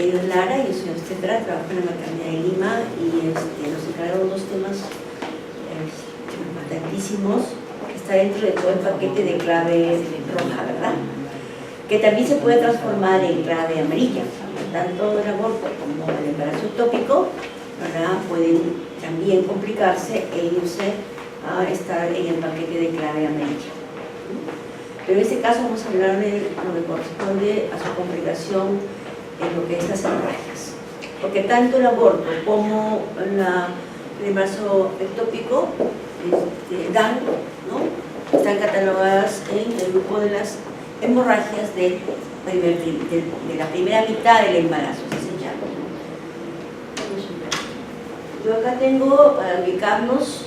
Lara, yo soy obstetra, trabajo en la maternidad de Lima y nos encargamos unos temas importantísimos que está dentro de todo el paquete de clave roja, ¿verdad? Que también se puede transformar en clave amarilla. Tanto el aborto como el embarazo ectópico, ¿verdad?, pueden también complicarse e irse a estar en el paquete de clave amarilla. Pero en este caso vamos a hablar de lo que corresponde a su complicación en lo que es las hemorragias, porque tanto el aborto como el embarazo ectópico están catalogadas en el grupo de las hemorragias de la primera mitad del embarazo, así se llama. Yo acá tengo, para ubicarnos,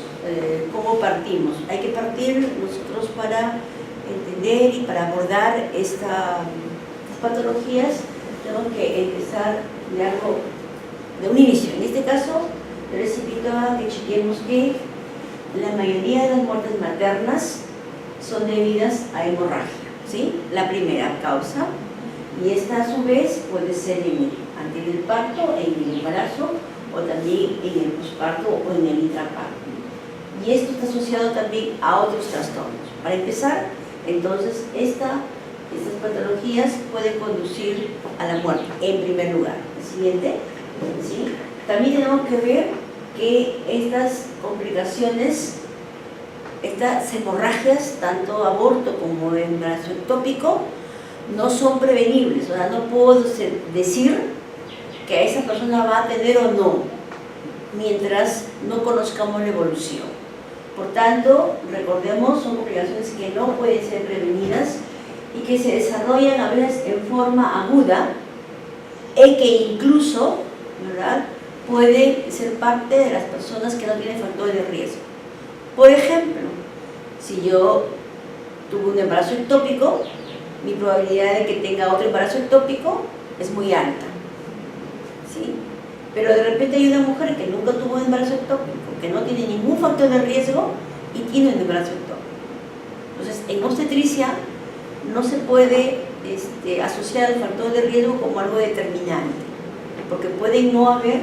cómo partimos. Hay que partir nosotros para entender y para abordar estas patologías. Tengo que empezar de un inicio. En este caso, yo les invito a que chequemos que la mayoría de las muertes maternas son debidas a hemorragia, ¿sí? La primera causa, y esta a su vez puede ser antes del parto, en el embarazo, o también en el posparto o en el intraparto. Y esto está asociado también a otros trastornos. Para empezar, entonces, estas patologías pueden conducir a la muerte, en primer lugar. El siguiente, ¿sí? También tenemos que ver que estas complicaciones, estas hemorragias, tanto aborto como embarazo ectópico, no son prevenibles. O sea, no puedo decir que a esa persona va a tener o no, mientras no conozcamos la evolución. Por tanto, recordemos, son complicaciones que no pueden ser prevenidas y que se desarrollan a veces en forma aguda y que incluso, ¿verdad?, pueden ser parte de las personas que no tienen factores de riesgo. Por ejemplo, si yo tuve un embarazo ectópico, mi probabilidad de que tenga otro embarazo ectópico es muy alta, ¿sí? Pero de repente hay una mujer que nunca tuvo un embarazo ectópico, que no tiene ningún factor de riesgo y tiene un embarazo ectópico. Entonces, en obstetricia no se puede asociar el factor de riesgo como algo determinante, porque puede no haber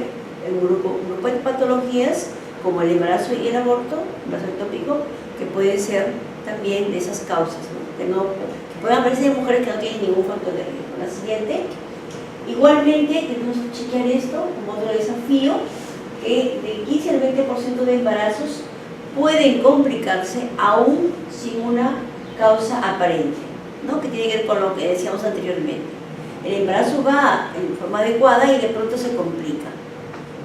un grupo de patologías como el embarazo y el aborto, embarazo ectópico, que pueden ser también de esas causas, ¿no? Que pueden aparecer en mujeres que no tienen ningún factor de riesgo. La siguiente, igualmente tenemos que chequear esto como otro desafío, que del 15 al 20% de embarazos pueden complicarse aún sin una causa aparente, ¿no?, que tiene que ver con lo que decíamos anteriormente. El embarazo va en forma adecuada y de pronto se complica.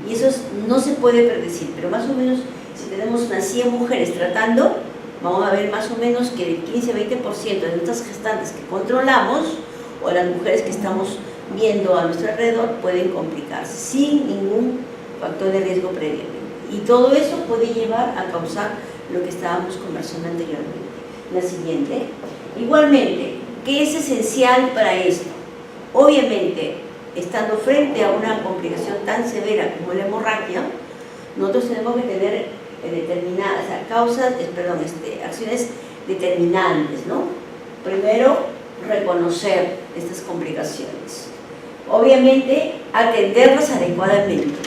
Y eso no se puede predecir, pero más o menos, si tenemos unas 100 mujeres tratando, vamos a ver más o menos que del 15 a 20% de nuestras gestantes que controlamos, o las mujeres que estamos viendo a nuestro alrededor, pueden complicarse sin ningún factor de riesgo previamente. Y todo eso puede llevar a causar lo que estábamos conversando anteriormente. La siguiente. Igualmente, ¿qué es esencial para esto? Obviamente, estando frente a una complicación tan severa como la hemorragia, nosotros tenemos que tener determinadas acciones determinantes, ¿no? Primero, reconocer estas complicaciones. Obviamente, atenderlas adecuadamente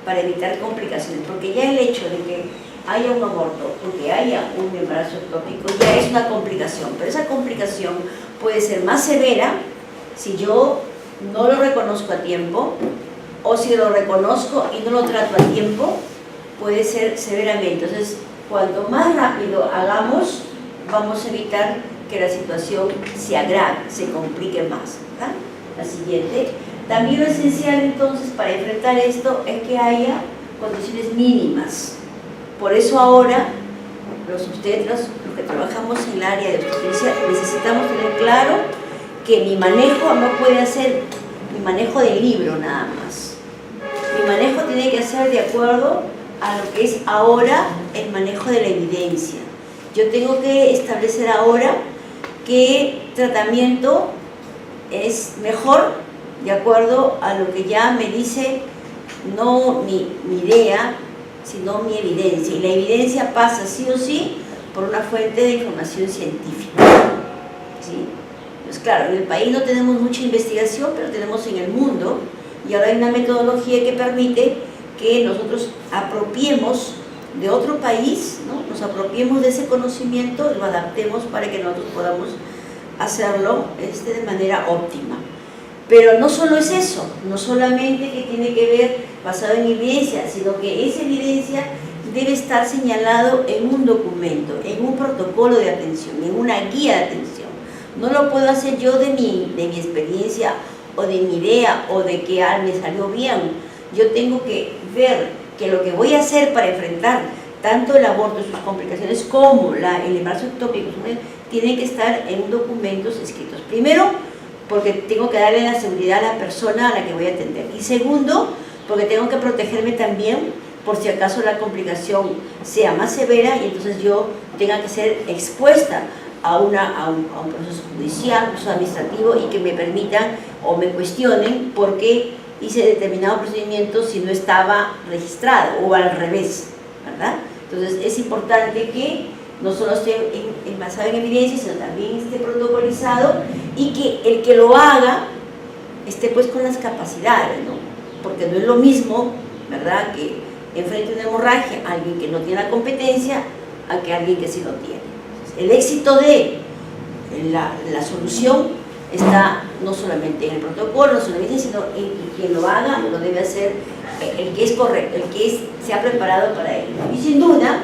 para evitar complicaciones, porque ya el hecho de que haya un aborto o que haya un embarazo ectópico ya es una complicación, pero esa complicación puede ser más severa si yo no lo reconozco a tiempo, o si lo reconozco y no lo trato a tiempo, puede ser severamente. Entonces, cuanto más rápido hagamos, vamos a evitar que la situación se agrave, se complique más, ¿verdad? La siguiente. También lo esencial entonces para enfrentar esto es que haya condiciones mínimas. Por eso ahora los obstetras, los que trabajamos en el área de obstetricia, necesitamos tener claro que mi manejo no puede ser mi manejo del libro nada más. Mi manejo tiene que ser de acuerdo a lo que es ahora el manejo de la evidencia. Yo tengo que establecer ahora qué tratamiento es mejor de acuerdo a lo que ya me dice no mi idea, sino mi evidencia. Y la evidencia pasa sí o sí por una fuente de información científica, ¿sí? Pues claro, en el país no tenemos mucha investigación, pero tenemos en el mundo y ahora hay una metodología que permite que nosotros apropiemos de otro país, ¿no? Nos apropiemos de ese conocimiento y lo adaptemos para que nosotros podamos hacerlo de manera óptima. Pero no solo es eso, no solamente que tiene que ver basado en evidencia, sino que esa evidencia debe estar señalado en un documento, en un protocolo de atención, en una guía de atención. No lo puedo hacer yo de mi experiencia o de mi idea o de que me salió bien. Yo tengo que ver que lo que voy a hacer para enfrentar tanto el aborto y sus complicaciones como el embarazo ectópico tiene que estar en documentos escritos. Primero, porque tengo que darle la seguridad a la persona a la que voy a atender. Y segundo, porque tengo que protegerme también por si acaso la complicación sea más severa y entonces yo tenga que ser expuesta a un proceso judicial, un proceso administrativo y que me permitan o me cuestionen por qué hice determinado procedimiento si no estaba registrado o al revés, ¿verdad? Entonces es importante que no solo esté basado en evidencia, sino también esté protocolizado y que el que lo haga esté pues con las capacidades, ¿no? Porque no es lo mismo, ¿verdad?, que enfrente una hemorragia a alguien que no tiene la competencia a que alguien que sí lo tiene. El éxito de la solución está no solamente en el protocolo, no solamente, sino en quien lo haga, lo debe hacer el que es correcto, el que se ha preparado para ello. Y sin duda,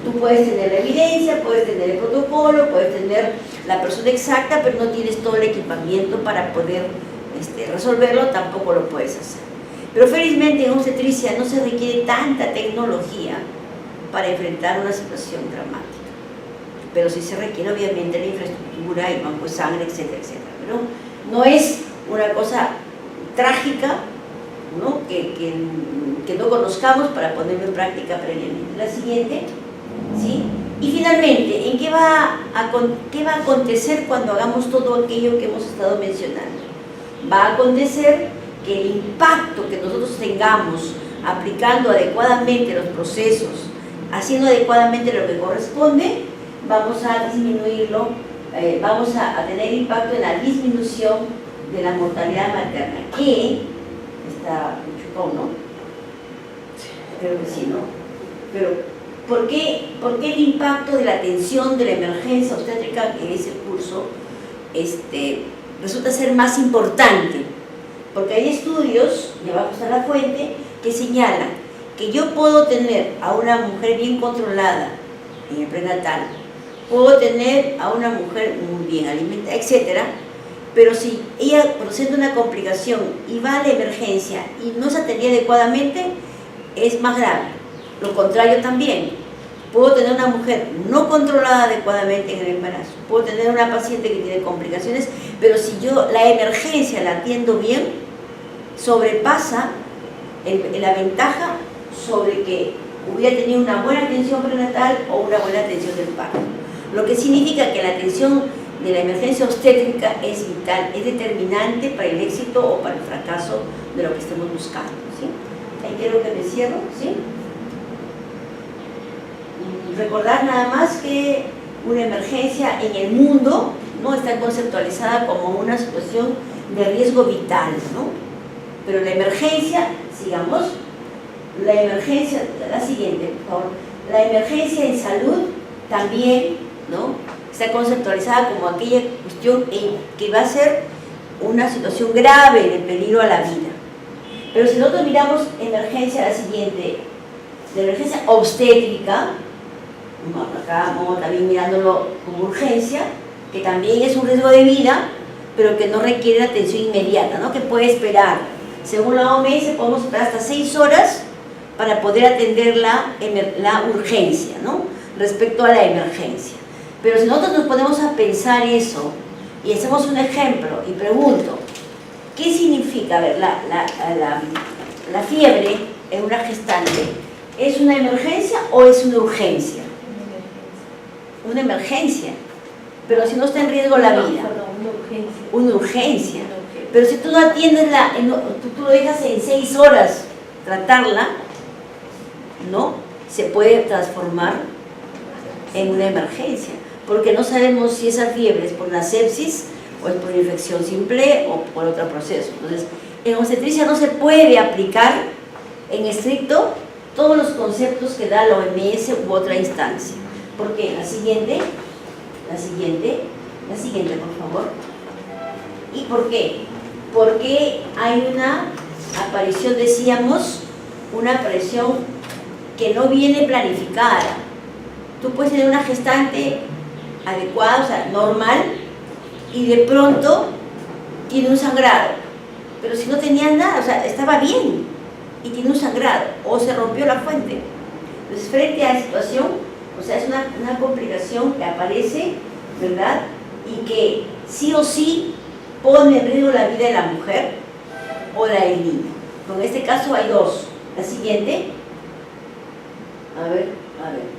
tú puedes tener la evidencia, puedes tener el protocolo, puedes tener la persona exacta, pero no tienes todo el equipamiento para poder resolverlo, tampoco lo puedes hacer. Pero felizmente en obstetricia no se requiere tanta tecnología para enfrentar una situación dramática. Pero sí se requiere obviamente la infraestructura, el banco de sangre, etcétera, etcétera. Pero no es una cosa trágica, ¿no?, que no conozcamos para ponerlo en práctica previamente. La siguiente, ¿sí? Y finalmente, ¿en qué va a acontecer cuando hagamos todo aquello que hemos estado mencionando? Va a acontecer que el impacto que nosotros tengamos aplicando adecuadamente los procesos, haciendo adecuadamente lo que corresponde, vamos a disminuirlo, vamos a tener impacto en la disminución de la mortalidad materna, que está chupón, ¿no? Creo que sí, ¿no? Pero, ¿por qué el impacto de la atención de la emergencia obstétrica, que es el curso, resulta ser más importante? Porque hay estudios, y abajo está la fuente, que señalan que yo puedo tener a una mujer bien controlada en el prenatal, puedo tener a una mujer muy bien alimentada, etcétera, pero si ella presenta una complicación y va a la emergencia y no se atendía adecuadamente, es más grave. Lo contrario también, puedo tener una mujer no controlada adecuadamente en el embarazo, puedo tener una paciente que tiene complicaciones, pero si yo la emergencia la atiendo bien, sobrepasa la ventaja sobre que hubiera tenido una buena atención prenatal o una buena atención del parto. Lo que significa que la atención de la emergencia obstétrica es vital, es determinante para el éxito o para el fracaso de lo que estemos buscando, ¿sí? Ahí quiero que me cierro, ¿sí? Recordar nada más que una emergencia en el mundo no está conceptualizada como una situación de riesgo vital, ¿no? Pero la emergencia, sigamos, la emergencia, la siguiente, por favor, la emergencia en salud también, ¿no?, está conceptualizada como aquella cuestión que va a ser una situación grave de peligro a la vida. Pero si nosotros miramos emergencia, la siguiente, la emergencia obstétrica, acá vamos también mirándolo como urgencia, que también es un riesgo de vida, pero que no requiere atención inmediata, ¿no?, que puede esperar. Según la OMS, podemos esperar hasta 6 horas para poder atender la urgencia, ¿no?, respecto a la emergencia. Pero si nosotros nos ponemos a pensar eso y hacemos un ejemplo y pregunto, ¿qué significa? A ver, la fiebre en una gestante, ¿es una emergencia o es una urgencia? Una emergencia. Pero si no está en riesgo la vida. Una urgencia. Pero si tú no atiendes tú lo dejas en 6 horas tratarla, ¿no?, se puede transformar en una emergencia, porque no sabemos si esa fiebre es por una sepsis o es por una infección simple o por otro proceso. Entonces, En obstetricia no se puede aplicar en estricto todos los conceptos que da la OMS u otra instancia. ¿Por qué? La siguiente, por favor. ¿Y por qué? Porque hay una aparición, decíamos, una aparición que no viene planificada. Tú puedes tener una gestante adecuada, o sea, normal, y de pronto tiene un sangrado. Pero si no tenía nada, o sea, estaba bien y tiene un sangrado, o se rompió la fuente. Entonces, frente a la situación, o sea, es una complicación que aparece, ¿verdad? Y que sí o sí pone en riesgo la vida de la mujer o la del niño. En este caso hay dos. La siguiente, a ver,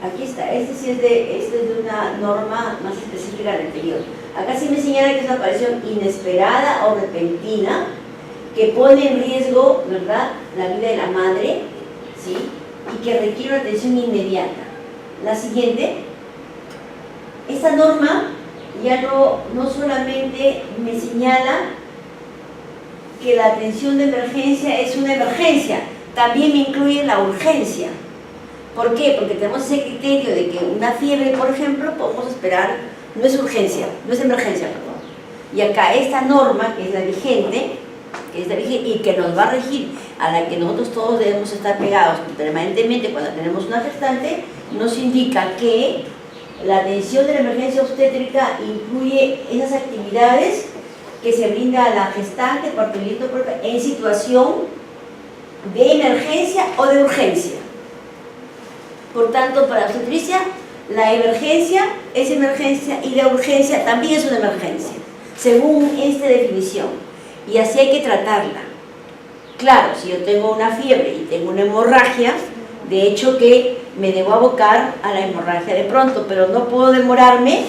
aquí está. Este sí es de una norma más específica del anterior. Acá sí me señala que es una aparición inesperada o repentina que pone en riesgo, ¿verdad?, la vida de la madre, ¿sí?, y que requiere una atención inmediata. La siguiente, esta norma ya no solamente me señala que la atención de emergencia es una emergencia, también me incluye la urgencia. ¿Por qué? Porque tenemos ese criterio de que una fiebre, por ejemplo, podemos esperar, no es urgencia, no es emergencia, perdón. Y acá esta norma, que es la vigente, y que nos va a regir, a la que nosotros todos debemos estar pegados permanentemente cuando tenemos una gestante, nos indica que la atención de la emergencia obstétrica incluye esas actividades que se brinda a la gestante, parturiento en situación de emergencia o de urgencia. Por tanto, para obstetricia, la emergencia es emergencia y la urgencia también es una emergencia, según esta definición. Y así hay que tratarla. Claro, si yo tengo una fiebre y tengo una hemorragia, de hecho que me debo abocar a la hemorragia de pronto, pero no puedo demorarme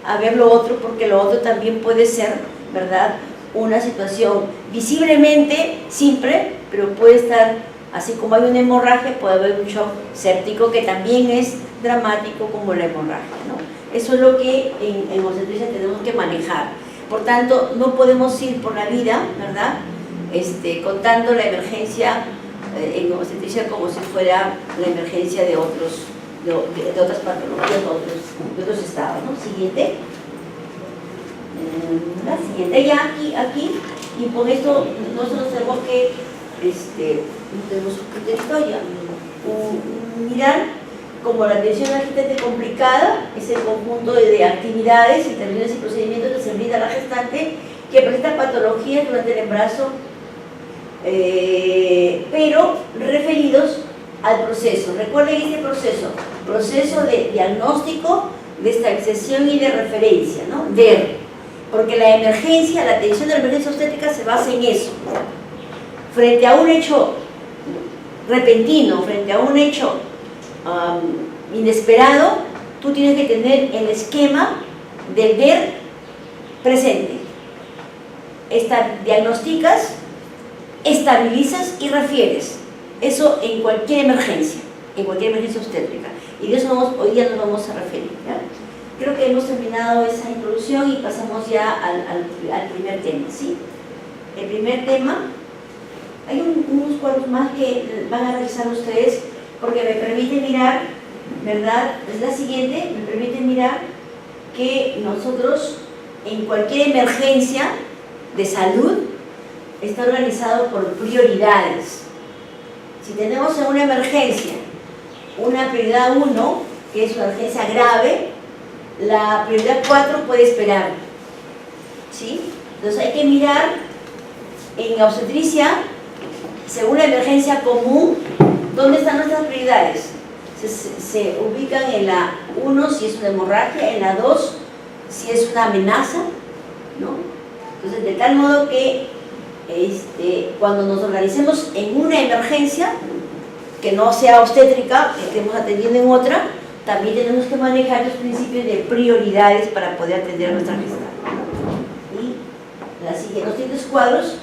a ver lo otro, porque lo otro también puede ser, ¿verdad?, una situación visiblemente simple, pero puede estar, así como hay una hemorragia, puede haber un shock séptico que también es dramático como la hemorragia, ¿no? Eso es lo que en obstetricia tenemos que manejar. Por tanto, no podemos ir por la vida, ¿verdad?, contando la emergencia en obstetricia como si fuera la emergencia de otras patologías, de otros estados, ¿no? Siguiente. La siguiente, ya aquí, y por esto nosotros tenemos que, tenemos un criterio, mirar como la atención al gestante complicada es el conjunto de actividades, intervenciones y procedimientos que se brinda a la gestante que presenta patologías durante el embarazo, pero referidos al proceso. Recuerden este proceso de diagnóstico, de estabilización y de referencia, ¿no? Porque la emergencia, la atención de la emergencia obstétrica se basa en eso. Frente a un hecho repentino, frente a un hecho inesperado, tú tienes que tener el esquema del ver presente. Diagnosticas, estabilizas y refieres. Eso en cualquier emergencia obstétrica. Y de eso hoy día nos vamos a referir, ¿ya? Creo que hemos terminado esa introducción y pasamos ya al primer tema, ¿sí? El primer tema, hay unos cuadros más que van a realizar ustedes porque me permite mirar, ¿verdad? Es la siguiente, me permite mirar que nosotros en cualquier emergencia de salud está organizado por prioridades. Si tenemos en una emergencia una prioridad 1, que es una emergencia grave, la prioridad 4 puede esperar, ¿sí? Entonces hay que mirar en obstetricia, según la emergencia común, ¿dónde están nuestras prioridades? Se ubican en la 1 si es una hemorragia, en la 2 si es una amenaza, ¿no? Entonces, de tal modo que cuando nos organicemos en una emergencia, que no sea obstétrica, que estemos atendiendo en otra, también tenemos que manejar los principios de prioridades para poder atender a nuestra gestante. Y en los siguientes cuadros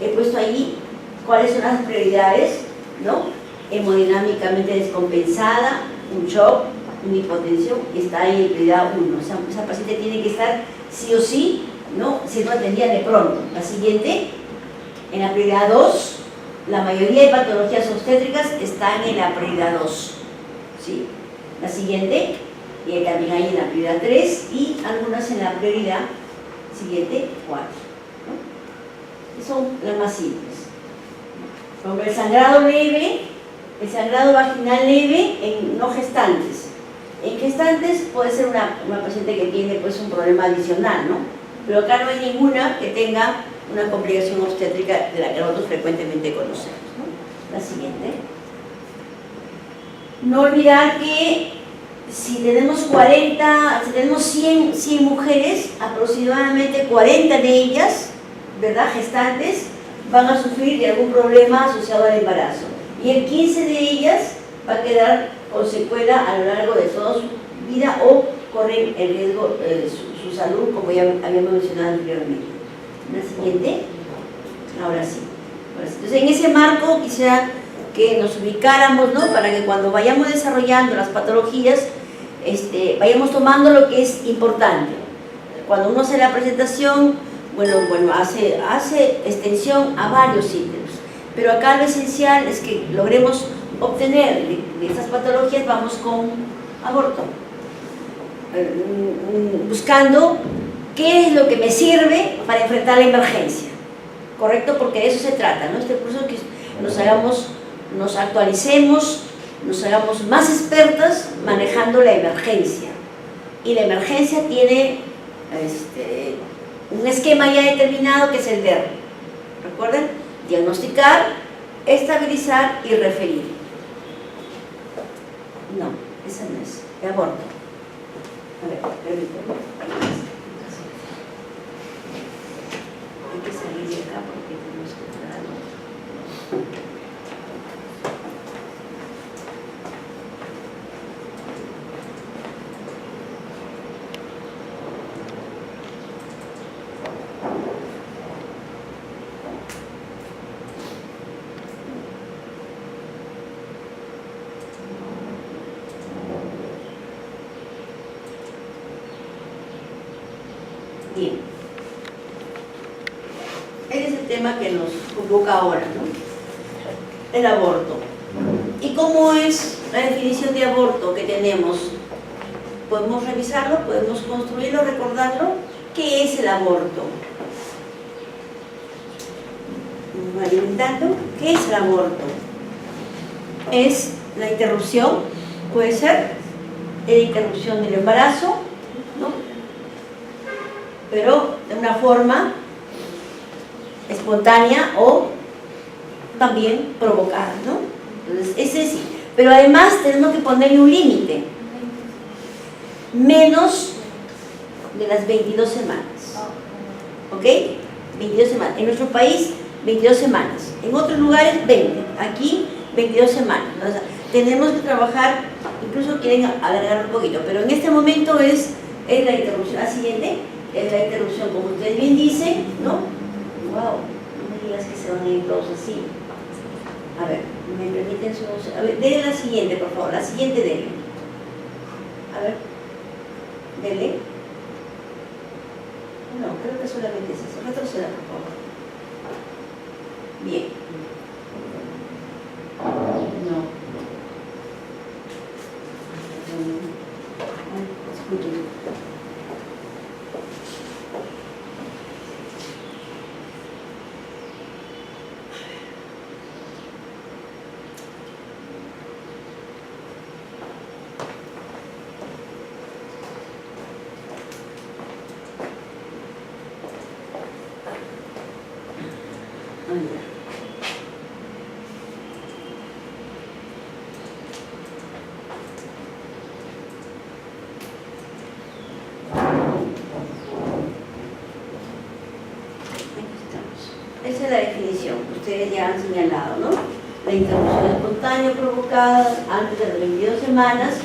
he puesto ahí cuáles son las prioridades, ¿no? Hemodinámicamente descompensada, un shock, una hipotensión, está ahí en prioridad 1. O sea, esa paciente tiene que estar sí o sí, ¿no?, siendo atendida de pronto. La siguiente, En la prioridad 2, la mayoría de patologías obstétricas están en la prioridad 2. ¿Sí? La siguiente, y también hay en la prioridad 3 y algunas en la prioridad siguiente 4. ¿No? Son las más simples. Por ejemplo, el sangrado leve, el sangrado vaginal leve en no gestantes. En gestantes puede ser una paciente que tiene pues, un problema adicional, ¿no? Pero acá no hay ninguna que tenga una complicación obstétrica de la que nosotros frecuentemente conocemos, ¿no? La siguiente. No olvidar que si tenemos 100 mujeres, aproximadamente 40 de ellas, ¿verdad?, gestantes, van a sufrir de algún problema asociado al embarazo. Y el 15 de ellas va a quedar con secuela a lo largo de toda su vida o corren el riesgo de su salud, como ya habíamos mencionado anteriormente. La siguiente. Ahora sí. Entonces, en ese marco quisiera que nos ubicáramos, ¿no?, para que cuando vayamos desarrollando las patologías, vayamos tomando lo que es importante. Cuando uno hace la presentación, bueno, hace extensión a varios ítems, pero acá lo esencial es que logremos obtener de estas patologías, vamos con aborto, buscando qué es lo que me sirve para enfrentar la emergencia, ¿correcto? Porque de eso se trata, ¿no? Este curso que nos actualicemos, nos hagamos más expertas manejando la emergencia. Y la emergencia tiene un esquema ya determinado que es el DER. ¿Recuerden? Diagnosticar, estabilizar y referir. No, esa no es. De aborto. A ver, permítanme. Hay que salir de acá porque tenemos que entrar a otro. Bien, ese es el tema que nos convoca ahora, ¿no? El aborto. ¿Y cómo es la definición de aborto que tenemos? ¿Podemos revisarlo? ¿Podemos construirlo, recordarlo? ¿Qué es el aborto? Alimentando, ¿qué es el aborto? Es la interrupción, puede ser la interrupción del embarazo, ¿no?, pero de una forma espontánea o también provocada, ¿no? Entonces, ese sí. Pero además tenemos que ponerle un límite. Menos de las 22 semanas. ¿Ok? 22 semanas. En nuestro país, 22 semanas. En otros lugares, 20. Aquí, 22 semanas. O sea, tenemos que trabajar, incluso quieren alargar un poquito, pero en este momento es la interrupción. La siguiente es la interrupción, como ustedes bien dicen, ¿no? Wow, no me digas que se van a ir todos así. A ver, ¿me permiten su... A ver, denle la siguiente, por favor, la siguiente denle. A ver, denle. No, creo que solamente es eso. Retroceda, por favor. Bien. No. Escuchen. Esa es la definición que ustedes ya han señalado, ¿no? La interrupción espontánea provocada antes de las 22 semanas,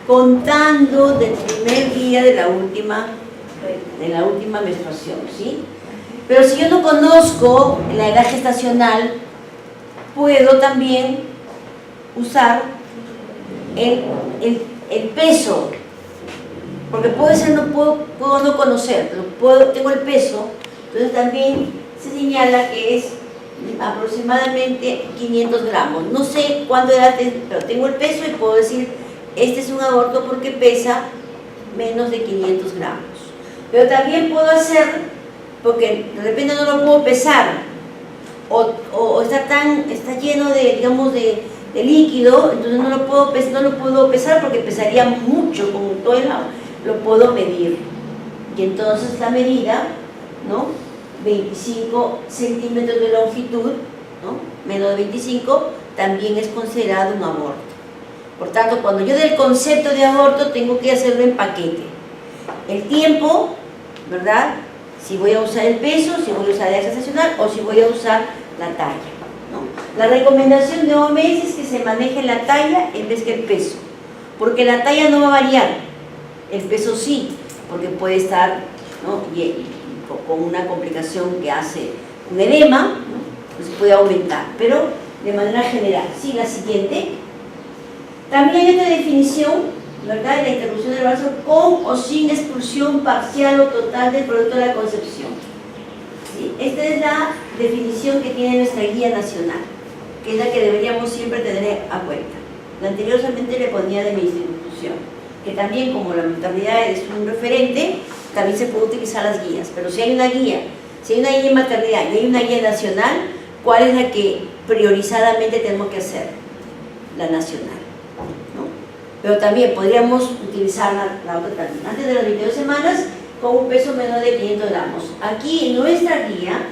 contando del primer día de la última menstruación, ¿sí? Pero si yo no conozco la edad gestacional, puedo también usar el peso, porque puede ser, puedo no conocer, pero tengo el peso, entonces también se señala que es aproximadamente 500 gramos. No sé cuándo edad, pero tengo el peso y puedo decir, este es un aborto porque pesa menos de 500 gramos. Pero también puedo hacer, porque de repente no lo puedo pesar, o está lleno de, digamos, de líquido, entonces no lo puedo pesar porque pesaría mucho con todo el agua. Lo puedo medir. Y entonces la medida, ¿no? 25 centímetros de longitud, ¿no? Menos de 25, también es considerado un aborto. Por tanto, cuando yo dé el concepto de aborto, tengo que hacerlo en paquete. El tiempo, ¿verdad? Si voy a usar el peso, si voy a usar la gestacional o si voy a usar la talla, ¿no? La recomendación de OMS es que se maneje la talla en vez que el peso, porque la talla no va a variar, el peso sí, porque puede estar, ¿no? Con una complicación que hace un edema, ¿no? Pues puede aumentar, pero de manera general. Sí, la siguiente. También hay otra definición, ¿verdad?, de la interrupción del embarazo con o sin expulsión parcial o total del producto de la concepción. ¿Sí? Esta es la definición que tiene nuestra guía nacional, que es la que deberíamos siempre tener a cuenta. La anterior solamente le ponía de mi institución, que también, como la maternidad es un referente, también se puede utilizar las guías, pero si hay una guía de maternidad y hay una guía nacional, ¿cuál es la que priorizadamente tenemos que hacer? La nacional, ¿no? Pero también podríamos utilizar la otra también, antes de las 22 semanas, con un peso menor de 500 gramos. Aquí en nuestra guía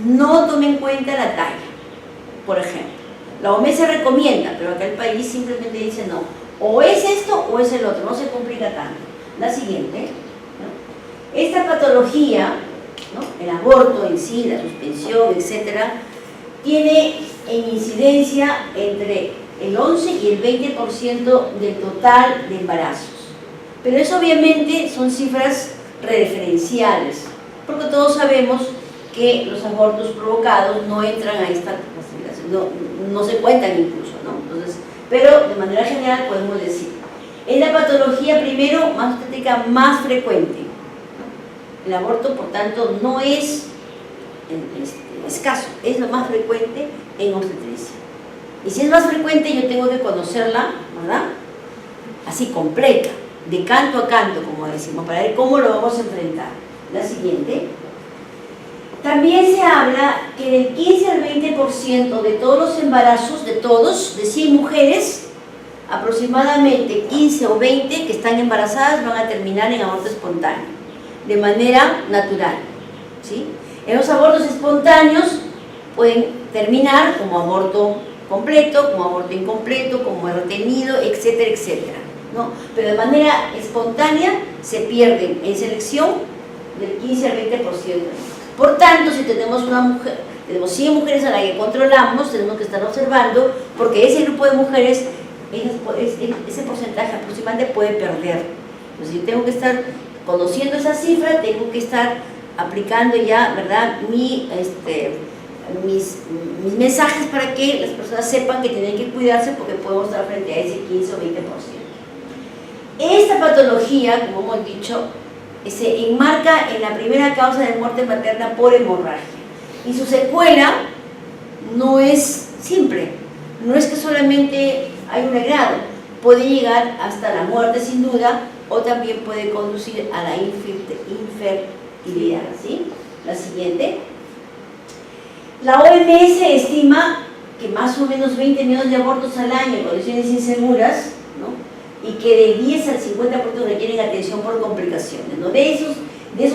no tome en cuenta la talla, por ejemplo. La OMS recomienda, pero acá el país simplemente dice no, o es esto o es el otro, no se complica tanto. La siguiente, ¿no? Esta patología, ¿no?, el aborto en sí, la suspensión, etcétera, tiene en incidencia entre el 11 y el 20% del total de embarazos. Pero eso obviamente son cifras referenciales, porque todos sabemos que los abortos provocados no entran a esta clasificación, no se cuentan incluso, ¿no? Entonces, pero de manera general podemos decir, es la patología primero más obstétrica más frecuente, ¿no? El aborto, por tanto, no es escaso, es lo más frecuente en obstetricia. Y si es más frecuente, yo tengo que conocerla, ¿verdad?, así completa, de canto a canto, como decimos, para ver cómo lo vamos a enfrentar. La siguiente. También se habla que del 15 al 20% de todos los embarazos, de 100 mujeres, aproximadamente 15 o 20 que están embarazadas van a terminar en aborto espontáneo, de manera natural, ¿sí? En los abortos espontáneos pueden terminar como aborto completo, como aborto incompleto, como retenido, etcétera, etcétera, ¿no? Pero de manera espontánea se pierden en selección del 15 al 20%. Por tanto, si tenemos tenemos 100 mujeres a las que controlamos, tenemos que estar observando, porque ese grupo de mujeres, ese porcentaje aproximadamente puede perder. Entonces yo tengo que estar conociendo esa cifra, tengo que estar aplicando ya, ¿verdad?, mis mensajes para que las personas sepan que tienen que cuidarse porque podemos estar frente a ese 15 o 20%. Esta patología, como hemos dicho, se enmarca en la primera causa de muerte materna por hemorragia y su secuela no es simple, no es que solamente hay un agrado, puede llegar hasta la muerte sin duda o también puede conducir a la infertilidad, ¿sí? La siguiente. La OMS estima que más o menos 20 millones de abortos al año en condiciones inseguras, ¿no?, y que del 10 al 50% requieren atención por complicaciones, ¿no? De esos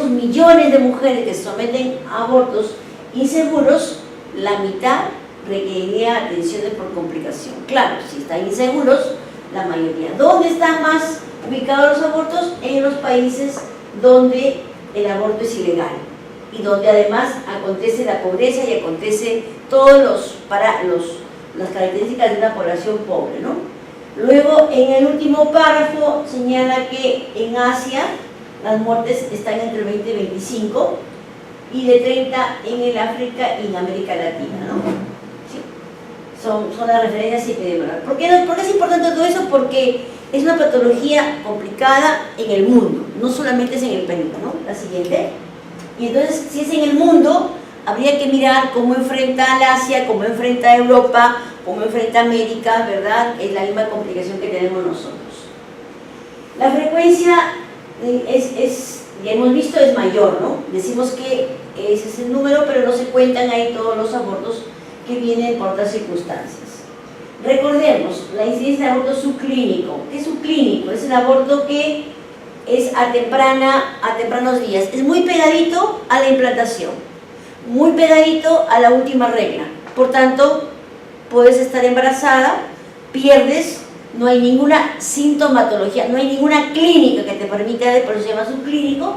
millones de mujeres que se someten a abortos inseguros, la mitad requeriría atenciones por complicación. Claro, si están inseguros, la mayoría. ¿Dónde están más ubicados los abortos? En los países donde el aborto es ilegal y donde además acontece la pobreza y acontece todas las características de una población pobre, ¿no? Luego, en el último párrafo, señala que en Asia las muertes están entre 20 y 25 y de 30 en el África y en América Latina, ¿no? Sí. Son las referencias epidemiológicas. ¿Por qué es importante todo eso? Porque es una patología complicada en el mundo, no solamente es en el Perú, ¿no? La siguiente. Y entonces, si es en el mundo, habría que mirar cómo enfrenta al Asia, cómo enfrenta a Europa, cómo enfrenta a América, ¿verdad? Es la misma complicación que tenemos nosotros. La frecuencia ya hemos visto, es mayor, ¿no? Decimos que ese es el número, pero no se cuentan ahí todos los abortos que vienen por otras circunstancias. Recordemos, la incidencia de aborto subclínico. ¿Qué es subclínico? Es el aborto que es a tempranos días. Es muy pegadito a la implantación, muy pegadito a la última regla. Por tanto, puedes estar embarazada, pierdes, no hay ninguna sintomatología, no hay ninguna clínica que te permita, por eso se llama subclínico.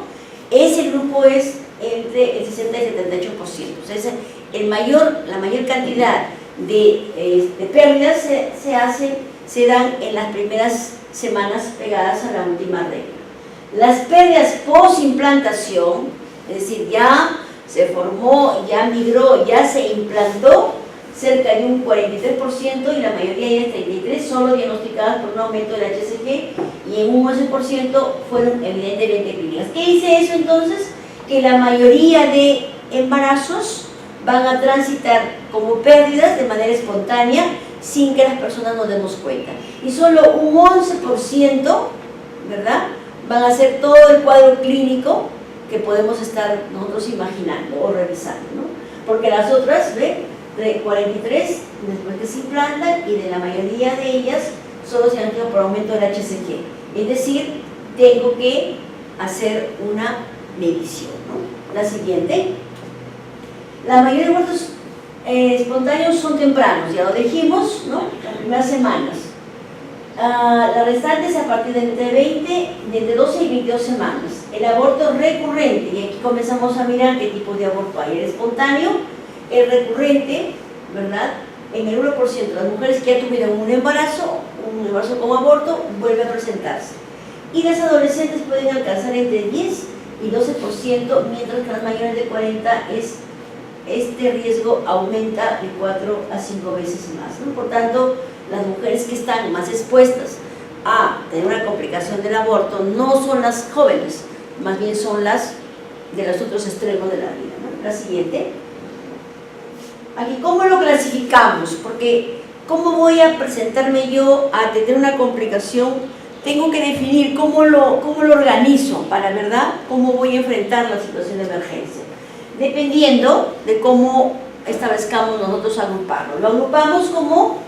Ese grupo es entre el 60 y el 78%. O sea, la mayor cantidad de pérdidas se dan en las primeras semanas pegadas a la última regla. Las pérdidas post-implantación, es decir, ya se formó, ya migró, ya se implantó, cerca de un 43% y la mayoría de 33% solo diagnosticadas por un aumento del HCG y en un 11% fueron evidentemente clínicas. ¿Qué dice eso entonces? Que la mayoría de embarazos van a transitar como pérdidas de manera espontánea sin que las personas nos demos cuenta. Y solo un 11%, ¿verdad?, van a ser todo el cuadro clínico que podemos estar nosotros imaginando o revisando, ¿no? Porque las otras, ¿ve?, de 43 después que se implantan y de la mayoría de ellas solo se han tenido por aumento del HCG. Es decir, tengo que hacer una medición, ¿no? La siguiente. La mayoría de abortos espontáneos son tempranos, ya lo dijimos, ¿no?, las primeras semanas. La restante es a partir de entre 12 y 22 semanas. El aborto recurrente, y aquí comenzamos a mirar qué tipo de aborto hay. El espontáneo, el recurrente, ¿verdad?, en el 1% de las mujeres que ya tuvieron un embarazo como aborto, vuelve a presentarse. Y las adolescentes pueden alcanzar entre 10 y 12%, mientras que las mayores de 40 este riesgo aumenta de 4 a 5 veces más, ¿no? Por tanto, las mujeres que están más expuestas a tener una complicación del aborto no son las jóvenes, más bien son las de los otros extremos de la vida, ¿no? La siguiente. Aquí, ¿cómo lo clasificamos? Porque, ¿cómo voy a presentarme yo a tener una complicación? Tengo que definir cómo lo organizo para, ¿verdad?, cómo voy a enfrentar la situación de emergencia. Dependiendo de cómo establezcamos nosotros agruparlo. Lo agrupamos como,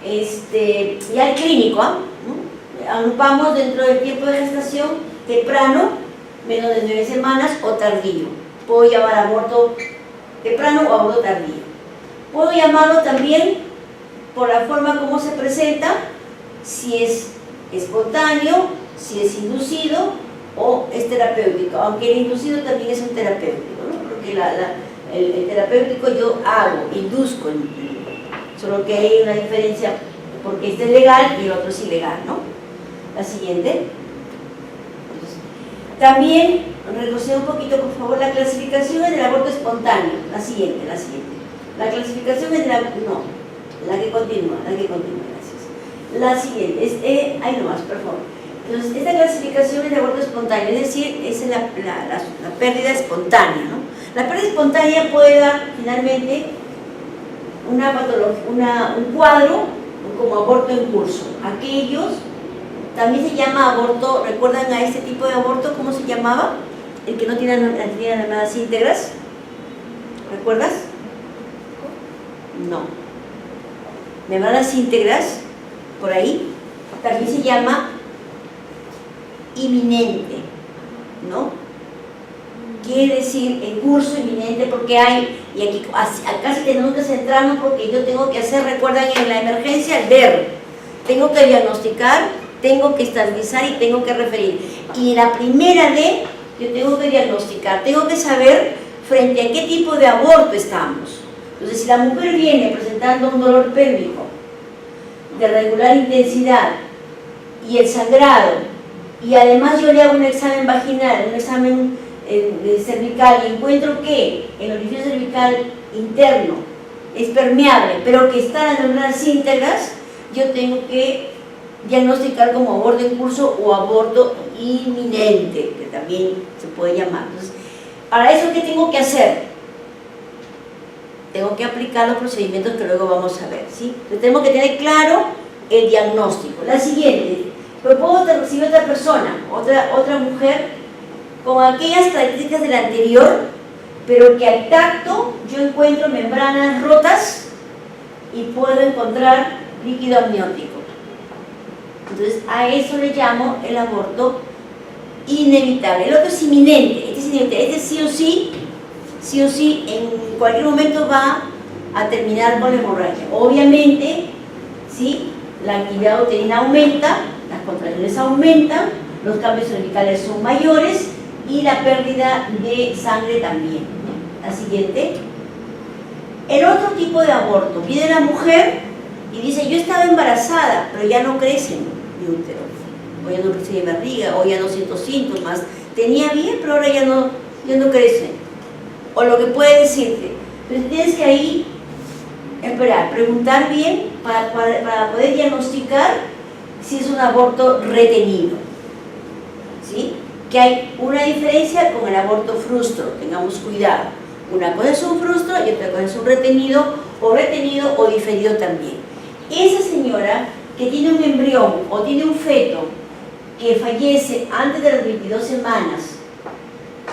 ya el clínico, ¿no? Agrupamos dentro del tiempo de gestación, temprano, menos de 9 semanas, o tardío. Puedo llamar aborto temprano o aborto tardío. Puedo llamarlo también por la forma como se presenta, si es espontáneo, si es inducido o es terapéutico, aunque el inducido también es un terapéutico, ¿no? Porque el terapéutico yo induzco, solo que hay una diferencia porque este es legal y el otro es ilegal, ¿no? La siguiente. También, retroceda un poquito por favor, la clasificación en el aborto espontáneo, la siguiente. La clasificación es la que continúa, gracias. La siguiente, ahí nomás, por favor. Entonces, esta clasificación es de aborto espontáneo, es decir, es la pérdida espontánea, ¿no? La pérdida espontánea puede dar finalmente una patología, un cuadro como aborto en curso. Aquellos también se llama aborto, ¿recuerdan a este tipo de aborto cómo se llamaba? El que no tiene llamadas íntegras. ¿Recuerdas? No. Membranas íntegras, por ahí, también se llama inminente, ¿no? Quiere decir en curso inminente porque hay, y aquí casi tenemos que centrarnos porque yo tengo que hacer, recuerdan en la emergencia, el ver, tengo que diagnosticar, tengo que estabilizar y tengo que referir. Y la primera D, yo tengo que diagnosticar, tengo que saber frente a qué tipo de aborto estamos. Entonces, si la mujer viene presentando un dolor pélvico de regular intensidad y el sangrado, y además yo le hago un examen vaginal, un examen cervical, y encuentro que el orificio cervical interno es permeable, pero que está en las membranas íntegras, yo tengo que diagnosticar como aborto en curso o aborto inminente, que también se puede llamar. Entonces, para eso, ¿qué tengo que hacer? tengo que aplicar los procedimientos que luego vamos a ver, ¿sí? Entonces tenemos que tener claro el diagnóstico. La siguiente, pero puedo recibir otra persona, otra mujer, con aquellas características de la anterior, pero que al tacto yo encuentro membranas rotas y puedo encontrar líquido amniótico. Entonces a eso le llamo el aborto inevitable. El otro es inminente, este es inevitable, este sí o sí en cualquier momento va a terminar con la hemorragia. Obviamente, ¿sí?, la actividad uterina aumenta, las contracciones aumentan, los cambios cervicales son mayores y la pérdida de sangre también. La siguiente. El otro tipo de aborto, viene la mujer y dice, yo estaba embarazada, pero ya no crece mi útero, o ya no crece mi barriga, o ya no siento síntomas, tenía bien, pero ahora ya no crece. O lo que puede decirte, pero tienes que ahí esperar, preguntar bien para poder diagnosticar si es un aborto retenido, ¿sí? Que hay una diferencia con el aborto frustro, tengamos cuidado. Una cosa es un frustro y otra cosa es un retenido o diferido también. Esa señora que tiene un embrión o tiene un feto que fallece antes de las 22 semanas,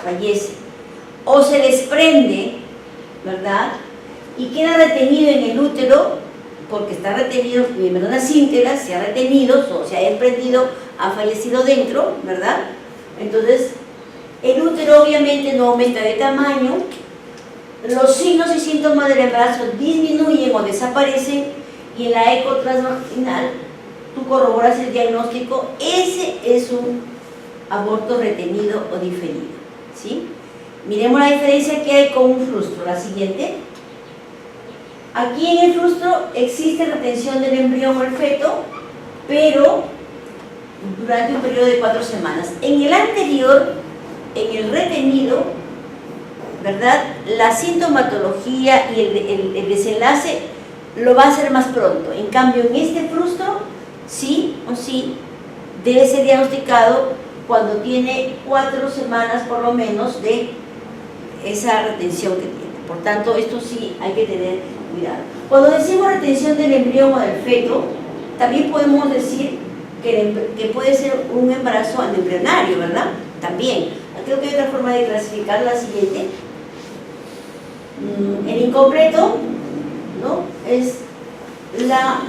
fallece, o se desprende, ¿verdad?, y queda retenido en el útero, porque está retenido, mi membranas íntegras se ha retenido, o se ha desprendido, ha fallecido dentro, ¿verdad? Entonces, el útero obviamente no aumenta de tamaño, los signos y síntomas del embarazo disminuyen o desaparecen, y en la eco transvaginal tú corroboras el diagnóstico, ese es un aborto retenido o diferido, ¿sí? Miremos la diferencia que hay con un frustro. La siguiente. Aquí en el frustro existe retención del embrión o el feto, pero durante un periodo de 4 semanas. En el anterior, en el retenido, ¿verdad?, la sintomatología y el desenlace lo va a hacer más pronto. En cambio, en este frustro, sí o sí, debe ser diagnosticado cuando tiene 4 semanas por lo menos de esa retención que tiene. Por tanto, esto sí hay que tener cuidado. Cuando decimos retención del embrión o del feto, también podemos decir que puede ser un embarazo anembrionario, ¿verdad? También. Creo que hay otra forma de clasificar, la siguiente. El incompleto, ¿no?, es la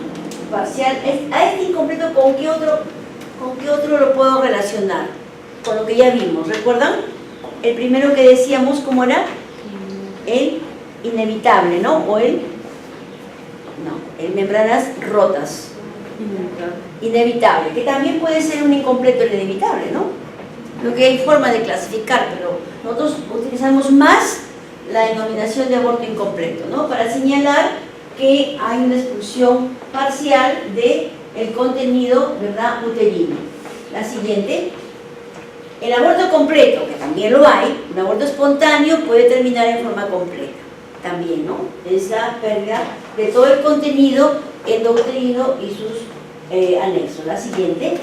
parcial. A este incompleto, ¿con qué otro lo puedo relacionar? Con lo que ya vimos, ¿recuerdan? El primero que decíamos, ¿cómo era? El inevitable, ¿no? O el membranas rotas. Inevitable, que también puede ser un incompleto el inevitable, ¿no? Lo que hay forma de clasificar, pero nosotros utilizamos más la denominación de aborto incompleto, ¿no?, para señalar que hay una expulsión parcial del contenido, ¿verdad?, uterino. La siguiente. El aborto completo, que también lo hay, un aborto espontáneo puede terminar en forma completa, también, ¿no? Es la pérdida de todo el contenido endouterino y sus anexos. La siguiente.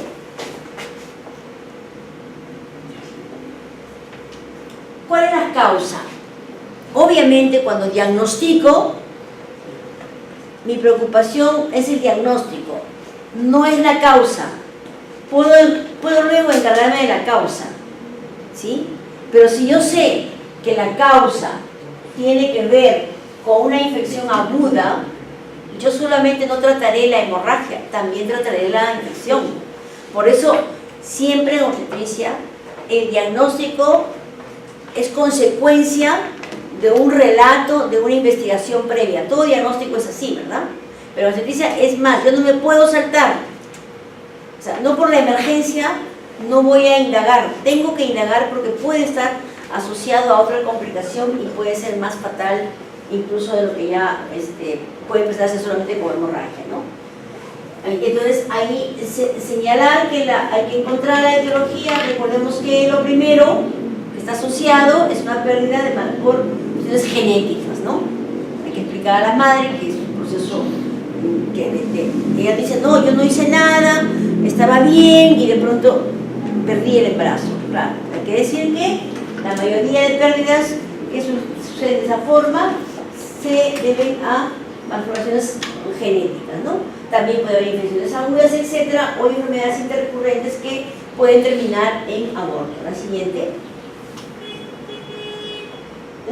¿Cuál es la causa? Obviamente, cuando diagnostico, mi preocupación es el diagnóstico, no es la causa. Puedo luego encargarme de la causa, ¿sí? Pero si yo sé que la causa tiene que ver con una infección aguda, yo solamente no trataré la hemorragia, también trataré la infección. Por eso, siempre en obstetricia, el diagnóstico es consecuencia de un relato, de una investigación previa. Todo diagnóstico es así, ¿verdad? Pero en obstetricia es más, yo no me puedo saltar. O sea, no por la emergencia no voy a indagar, tengo que indagar porque puede estar asociado a otra complicación y puede ser más fatal incluso de lo que ya puede empezarse solamente con hemorragia, ¿no? Entonces ahí señalar que hay que encontrar la etiología. Recordemos que lo primero que está asociado es una pérdida por cuestiones genéticas, ¿no? Hay que explicar a la madre que es un proceso que ella dice, no, yo no hice nada, estaba bien y de pronto perdí el embarazo. Claro, hay que decir que la mayoría de pérdidas que suceden de esa forma se deben a malformaciones genéticas, ¿no? También puede haber infecciones agudas, etcétera, o enfermedades interrecurrentes que pueden terminar en aborto. La siguiente.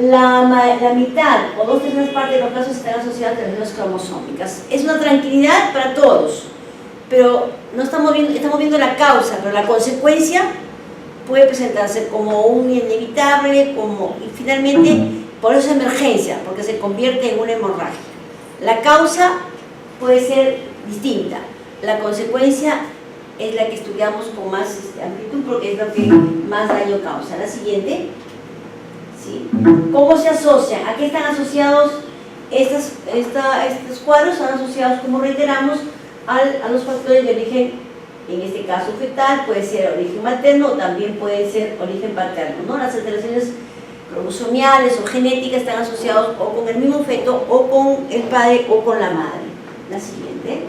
La mitad o 2/3 partes de los casos están asociados a lesiones cromosómicas. Es una tranquilidad para todos, pero no estamos viendo la causa, pero la consecuencia puede presentarse como un inevitable, y finalmente por eso es emergencia, porque se convierte en una hemorragia. La causa puede ser distinta, la consecuencia es la que estudiamos con más amplitud porque es lo que más daño causa. La siguiente. ¿Sí? ¿Cómo se asocian? ¿A qué están asociados estos cuadros? Están asociados, como reiteramos, a los factores de origen, en este caso fetal, puede ser origen materno o también puede ser origen paterno, ¿no? Las alteraciones cromosomiales o genéticas están asociados o con el mismo feto o con el padre o con la madre. La siguiente.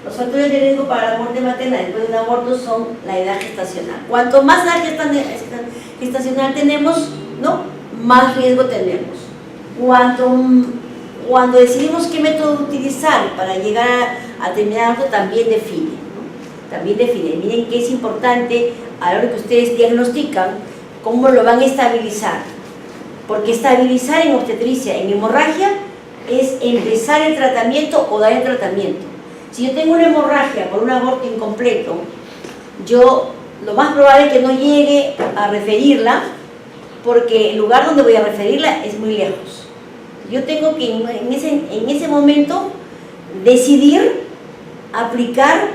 Los factores de riesgo para la muerte materna después de un aborto son la edad gestacional. Cuanto más edad gestacional tenemos, ¿no? Más riesgo tenemos. Cuando decidimos qué método utilizar para llegar a terminar algo, también define, ¿no? También define. Miren que es importante a la hora que ustedes diagnostican cómo lo van a estabilizar. Porque estabilizar en obstetricia, en hemorragia, es empezar el tratamiento o dar el tratamiento. Si yo tengo una hemorragia por un aborto incompleto, lo más probable es que no llegue a referirla, porque el lugar donde voy a referirla es muy lejos. Yo tengo que en ese momento decidir aplicar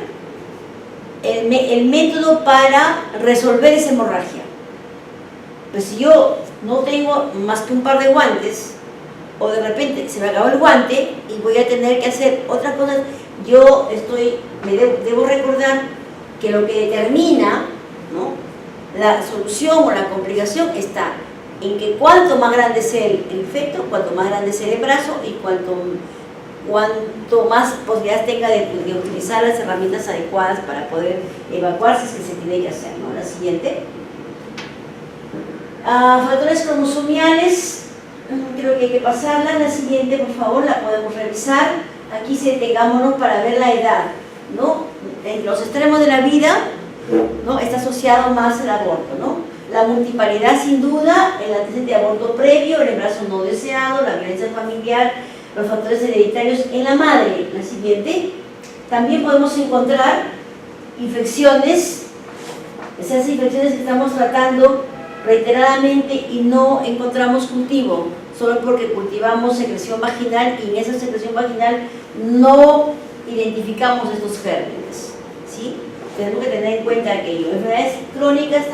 el método para resolver esa hemorragia. Pues si yo no tengo más que un par de guantes, o de repente se me acabó el guante y voy a tener que hacer otras cosas, debo recordar que lo que determina, ¿no?, la solución o la complicación está en que cuanto más grande sea el feto, cuanto más grande sea el brazo y cuanto más posibilidades tenga de utilizar las herramientas adecuadas para poder evacuarse, si se tiene que hacer, ¿no? La siguiente. Factores cromosomiales, creo que hay que pasarla. La siguiente, por favor, la podemos revisar. Aquí detengámonos para ver la edad, ¿no? En los extremos de la vida, ¿no?, está asociado más el aborto, ¿no? La multiparidad, sin duda, el antecedente de aborto previo, el embarazo no deseado, la violencia familiar, los factores hereditarios en la madre. La siguiente. También podemos encontrar infecciones, esas infecciones que estamos tratando reiteradamente y no encontramos cultivo, solo porque cultivamos secreción vaginal y en esa secreción vaginal no identificamos estos gérmenes, ¿sí? Tenemos que tener en cuenta que enfermedades crónicas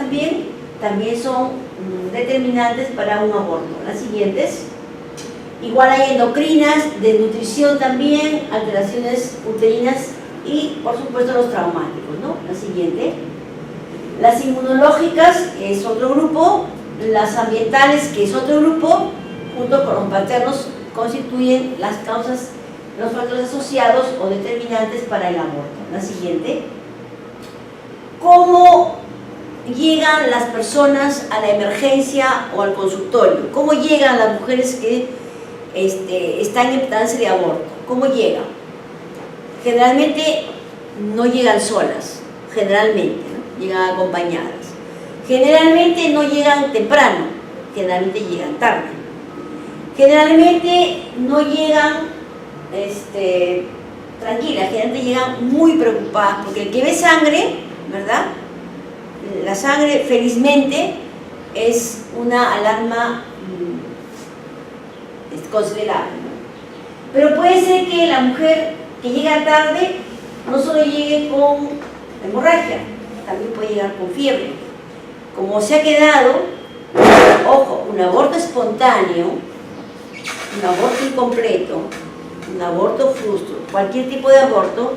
también son determinantes para un aborto. Las siguientes. Igual hay endocrinas, desnutrición también, alteraciones uterinas y por supuesto los traumáticos, ¿no? La siguiente. Las inmunológicas, que es otro grupo, las ambientales, que es otro grupo, junto con los paternos, constituyen las causas, los factores asociados o determinantes para el aborto. La siguiente. ¿Cómo llegan las personas a la emergencia o al consultorio? ¿Cómo llegan las mujeres que están en trance de aborto? ¿Cómo llegan? Generalmente no llegan solas, generalmente, ¿no? Llegan acompañadas. Generalmente no llegan temprano, generalmente llegan tarde. Generalmente no llegan tranquilas, generalmente llegan muy preocupadas, porque el que ve sangre, ¿verdad? La sangre, felizmente, es una alarma considerable, ¿no? Pero puede ser que la mujer que llega tarde no solo llegue con hemorragia, también puede llegar con fiebre. Como se ha quedado, ojo, un aborto espontáneo, un aborto incompleto, un aborto frustro, cualquier tipo de aborto,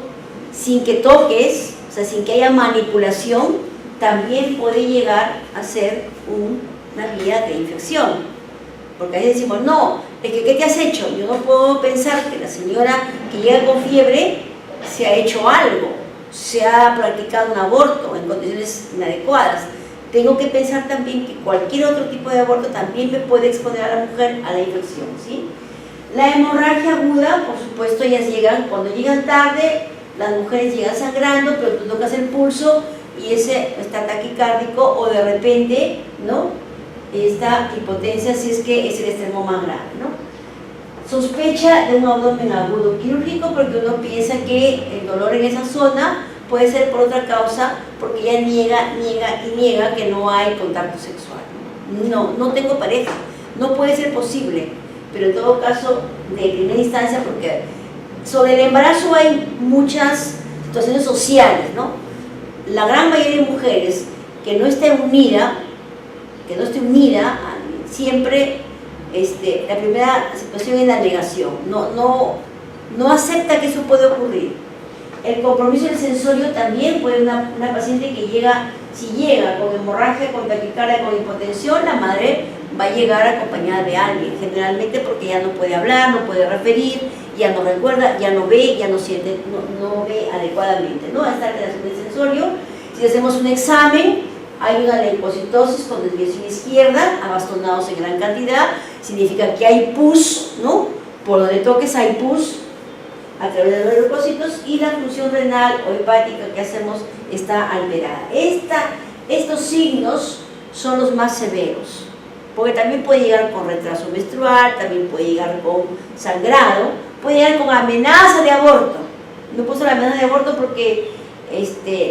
sin que toques, o sea, sin que haya manipulación, también puede llegar a ser una vía de infección. Porque ahí decimos, no, es que ¿qué te has hecho? Yo no puedo pensar que la señora que llega con fiebre se ha hecho algo, se ha practicado un aborto en condiciones inadecuadas. Tengo que pensar también que cualquier otro tipo de aborto también me puede exponer a la mujer a la infección, ¿sí? La hemorragia aguda, por supuesto, ellas llegan, cuando llegan tarde, las mujeres llegan sangrando, pero tú tocas el pulso y ese está taquicárdico, o de repente, ¿no?, esta hipotensia, si es que es el extremo más grave, ¿no? Sospecha de un abdomen agudo quirúrgico, porque uno piensa que el dolor en esa zona puede ser por otra causa, porque ella niega que no hay contacto sexual. No tengo pareja, no puede ser posible, pero en todo caso, de primera instancia, porque sobre el embarazo hay muchas situaciones sociales, ¿no? La gran mayoría de mujeres que no esté unida, siempre la primera situación es la negación, no acepta que eso puede ocurrir. El compromiso del sensorio también puede una paciente que llega, si llega con hemorragia, con taquicardia, con hipotensión, la madre va a llegar acompañada de alguien, generalmente porque ya no puede hablar, no puede referir, ya no recuerda, ya no ve, ya no siente, no ve adecuadamente, ¿no? Esta alteración del sensorio. Si hacemos un examen, hay una leucocitosis con desviación izquierda, abastonados en gran cantidad, significa que hay pus, ¿no? Por donde toques hay pus a través de los leucocitos, y la función renal o hepática que hacemos está alterada. Estos signos son los más severos, porque también puede llegar con retraso menstrual, también puede llegar con sangrado, puede llegar con amenaza de aborto. No puse la amenaza de aborto porque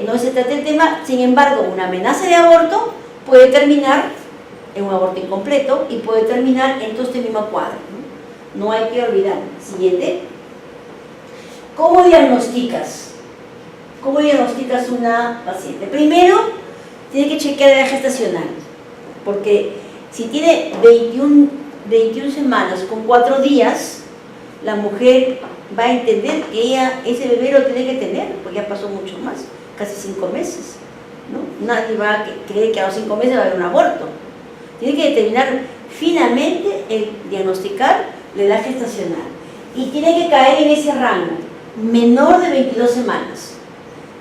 no se trata el tema. Sin embargo, una amenaza de aborto puede terminar en un aborto incompleto y puede terminar en todo este mismo cuadro, no hay que olvidar. Siguiente. ¿Cómo diagnosticas? ¿Cómo diagnosticas una paciente? Primero, tiene que chequear la gestacional, porque si tiene 21 semanas con 4 días, la mujer va a entender que ella ese bebé lo tiene que tener, porque ya pasó mucho más, casi 5 meses, ¿no? Nadie va a creer que a los 5 meses va a haber un aborto. Tiene que determinar finamente el diagnosticar la edad gestacional, y tiene que caer en ese rango, menor de 22 semanas.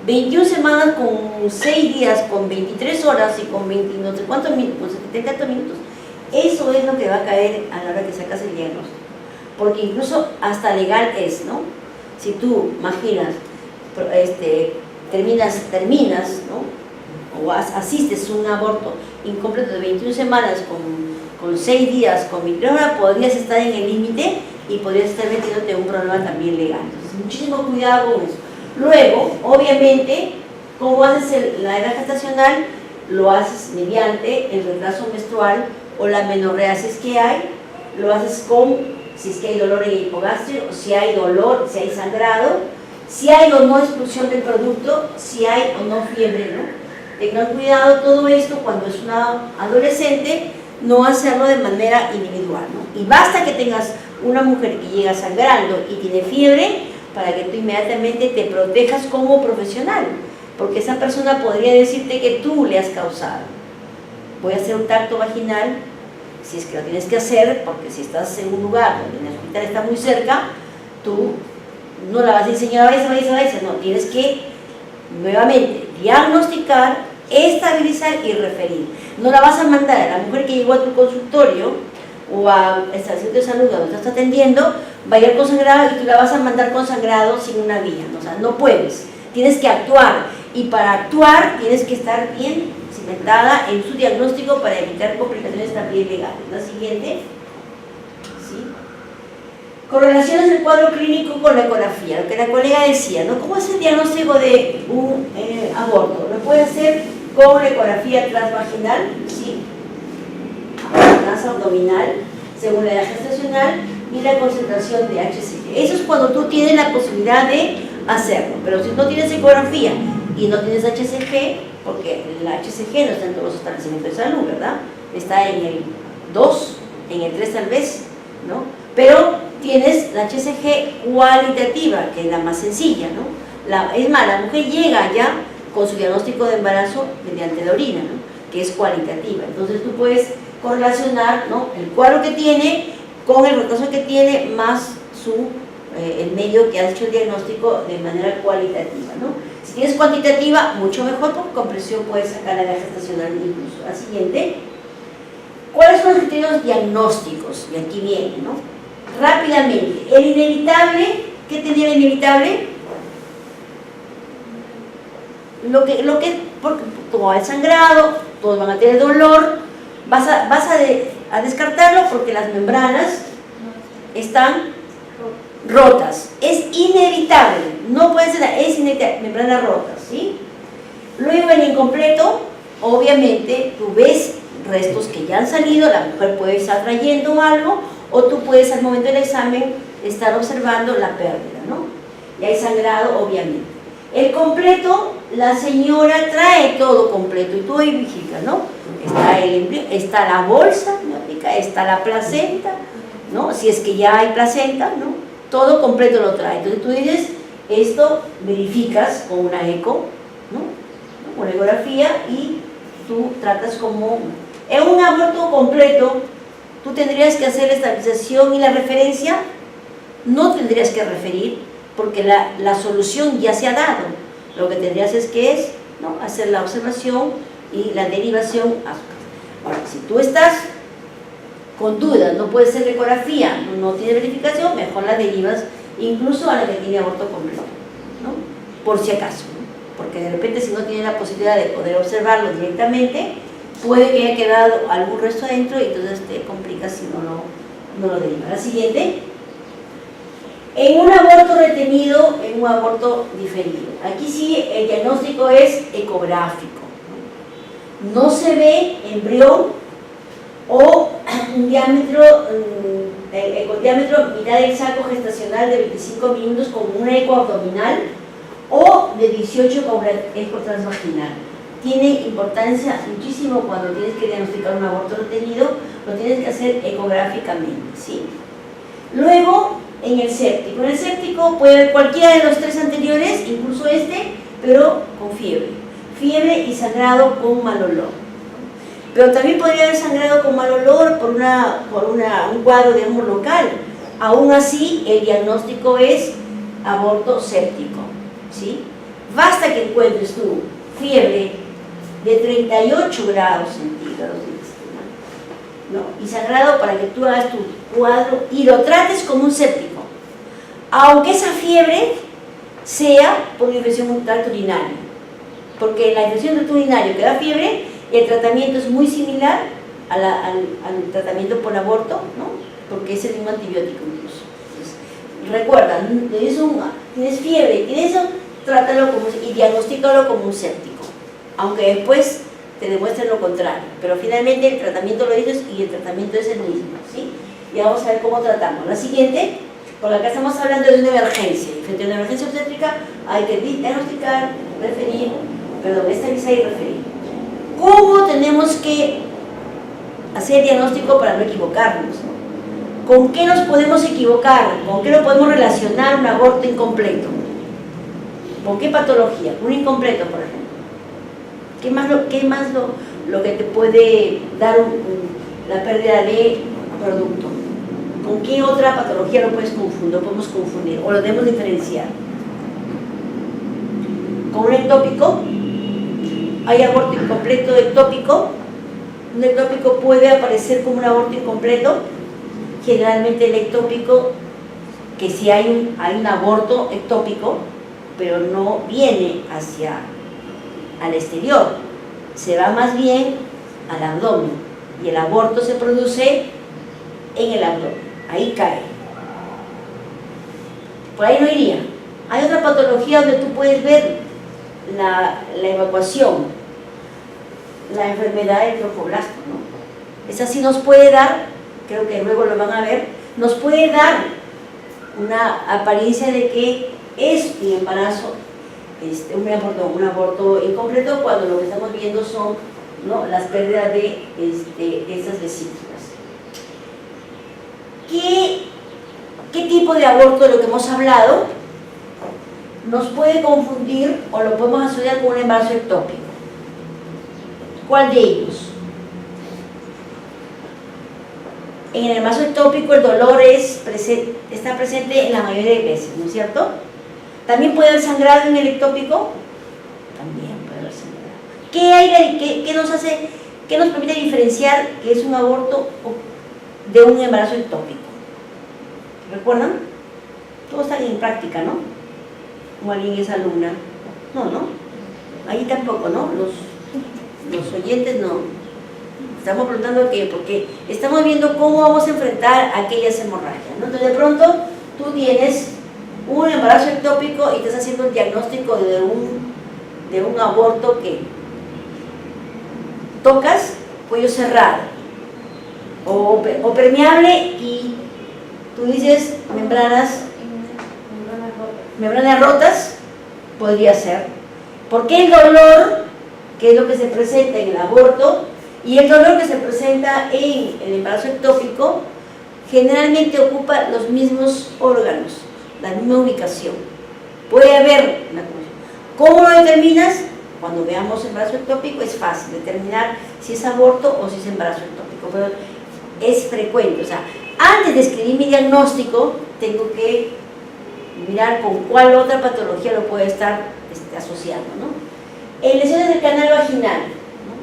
21 semanas con 6 días, con 23 horas y con 20 no sé cuántos minutos, con 70 minutos. Eso es lo que va a caer a la hora que sacas el diagnóstico. Porque incluso hasta legal es, ¿no? Si tú imaginas, terminas, ¿no?, o asistes a un aborto incompleto de 21 semanas con 6 días, con 23 horas, podrías estar en el límite y podrías estar metiéndote en un problema también legal. Entonces, muchísimo cuidado con eso. Luego, obviamente, ¿cómo haces la edad gestacional? Lo haces mediante el retraso menstrual o la menorrea, si es que hay, lo haces si es que hay dolor en el hipogastrio, si hay dolor, si hay sangrado, si hay o no expulsión del producto, si hay o no fiebre, ¿no? Tengan cuidado todo esto cuando es una adolescente, no hacerlo de manera individual, ¿no? Y basta que tengas una mujer que llega sangrando y tiene fiebre para que tú inmediatamente te protejas como profesional, porque esa persona podría decirte que tú le has causado. Voy a hacer un tacto vaginal, si es que lo tienes que hacer, porque si estás en un lugar donde el hospital está muy cerca, tú no la vas a decir, señora, váyase, no, tienes que nuevamente diagnosticar, estabilizar y referir. No la vas a mandar a la mujer que llegó a tu consultorio o a estación de salud donde estás atendiendo, va a ir con sangrado, y tú la vas a mandar con sangrado sin una vía, ¿no? O sea, no puedes, tienes que actuar, y para actuar tienes que estar bien cimentada en su diagnóstico para evitar complicaciones también legales. La siguiente, ¿sí? Correlaciones del cuadro clínico con la ecografía, lo que la colega decía, ¿no? ¿Cómo es el diagnóstico de un aborto? Lo puede hacer con la ecografía transvaginal, ¿sí?, abdominal, según la edad gestacional, y la concentración de HCG. Eso es cuando tú tienes la posibilidad de hacerlo, pero si no tienes ecografía y no tienes HCG, porque la HCG no está en todos los establecimientos de salud, ¿verdad? Está en el 2, en el 3 tal vez, ¿no? Pero tienes la HCG cualitativa, que es la más sencilla, ¿no? Es más, la mujer llega ya con su diagnóstico de embarazo mediante la orina, ¿no?, que es cualitativa. Entonces tú puedes correlacionar, ¿no?, el cuadro que tiene con el retraso que tiene más el medio que ha hecho el diagnóstico de manera cualitativa, ¿no? Si tienes cuantitativa, mucho mejor, porque con presión puedes sacar la edad gestacional incluso. La siguiente, ¿cuáles son los criterios diagnósticos? Y aquí viene, ¿no? rápidamente. El inevitable, ¿qué tendría el inevitable? Porque como hay sangrado, todos van a tener dolor, vas a descartarlo porque las membranas están rotas. Es inevitable, no puede ser, es inevitable, membranas rotas, ¿sí? Luego el incompleto, obviamente tú ves restos que ya han salido, la mujer puede estar trayendo algo, o tú puedes al momento del examen estar observando la pérdida, ¿no? Y hay sangrado, obviamente. El completo, la señora trae todo completo y tú ahí vigilas, ¿no? Está el embrión, está la bolsa, ¿no? Está la placenta, ¿no? Si es que ya hay placenta, ¿no? Todo completo lo trae. Entonces tú dices, esto verificas con una eco, ¿no? Una ecografía, y tú tratas como... En un aborto completo, tú tendrías que hacer la estabilización y la referencia, no tendrías que referir, porque la solución ya se ha dado. Lo que tendrías es que ¿no? hacer la observación y la derivación. Ahora, si tú estás con dudas, no puede ser ecografía, no tiene verificación, mejor la derivas incluso a la que tiene aborto completo, ¿no? Por si acaso, ¿no? Porque de repente si no tiene la posibilidad de poder observarlo directamente, puede que haya quedado algún resto adentro y entonces te complica si no lo deriva. La siguiente. En un aborto retenido, en un aborto diferido. Aquí sí el diagnóstico es ecográfico. No se ve embrión o un diámetro, el diámetro mitad del saco gestacional de 25 minutos con una eco abdominal o de 18 con una eco transvaginal. Tiene importancia muchísimo cuando tienes que diagnosticar un aborto retenido, lo tienes que hacer ecográficamente, ¿sí? Luego, en el séptico. En el séptico puede haber cualquiera de los tres anteriores, incluso este, pero con fiebre. Fiebre y sangrado con mal olor. Pero también podría haber sangrado con mal olor por un cuadro, digamos, local. Aún así, el diagnóstico es aborto séptico, ¿sí? Basta que encuentres tú fiebre de 38 grados centígrados, ¿no? Y sangrado para que tú hagas tu cuadro y lo trates como un séptico, aunque esa fiebre sea por una infección urinaria, porque la infección urinaria que da fiebre, el tratamiento es muy similar al tratamiento por aborto, ¿no? Porque es el mismo antibiótico incluso. Entonces, recuerda, tienes fiebre, tienes eso, trátalo y diagnostícalo como un séptico, aunque después te demuestren lo contrario, pero finalmente el tratamiento lo dices y el tratamiento es el mismo, ¿sí? Y vamos a ver cómo tratamos. La siguiente, porque acá estamos hablando de una emergencia, y frente a una emergencia obstétrica hay que diagnosticar, estabilizar y referir. ¿Cómo tenemos que hacer diagnóstico para no equivocarnos? ¿Con qué nos podemos equivocar? ¿Con qué lo podemos relacionar un aborto incompleto? ¿Con qué patología? Un incompleto, por ejemplo. ¿Qué más lo que te puede dar la pérdida de producto? ¿Con qué otra patología lo podemos confundir o lo debemos diferenciar? ¿Con un ectópico? ¿Hay aborto incompleto ectópico? Un ectópico puede aparecer como un aborto incompleto. Generalmente el ectópico, que si hay un aborto ectópico, pero no viene al exterior, se va más bien al abdomen y el aborto se produce en el abdomen, ahí cae. Por ahí no iría. Hay otra patología donde tú puedes ver la evacuación, la enfermedad del trofoblasta, ¿no? Esa sí nos puede dar, creo que luego lo van a ver, nos puede dar una apariencia de que es un embarazo, un aborto incompleto, cuando lo que estamos viendo son, ¿no?, las pérdidas de estas vesículas. ¿Qué tipo de aborto de lo que hemos hablado nos puede confundir o lo podemos asociar con un embarazo ectópico? ¿Cuál de ellos? En el embarazo ectópico el dolor está presente en la mayoría de veces, ¿no es cierto? ¿También puede haber sangrado en el ectópico? También puede haber sangrado. ¿Qué nos permite diferenciar que es un aborto de un embarazo ectópico? ¿Recuerdan? Todos están en práctica, ¿no? ¿O alguien es alumna? No, ¿no? Ahí tampoco, ¿no? Los oyentes no. Estamos preguntando qué, porque estamos viendo cómo vamos a enfrentar aquellas hemorragias, ¿no? Entonces de pronto tú tienes un embarazo ectópico y estás haciendo el diagnóstico de un aborto que tocas cuello cerrado o permeable y tú dices membranas rotas, podría ser. Porque el dolor, que es lo que se presenta en el aborto, y el dolor que se presenta en el embarazo ectópico, generalmente ocupa los mismos órganos, la misma ubicación. Puede haber una confusión. ¿Cómo lo determinas? Cuando veamos embarazo ectópico es fácil determinar si es aborto o si es embarazo ectópico, pero es frecuente. O sea, antes de escribir mi diagnóstico, tengo que mirar con cuál otra patología lo puede estar asociando, ¿no? En lesiones del canal vaginal, ¿no?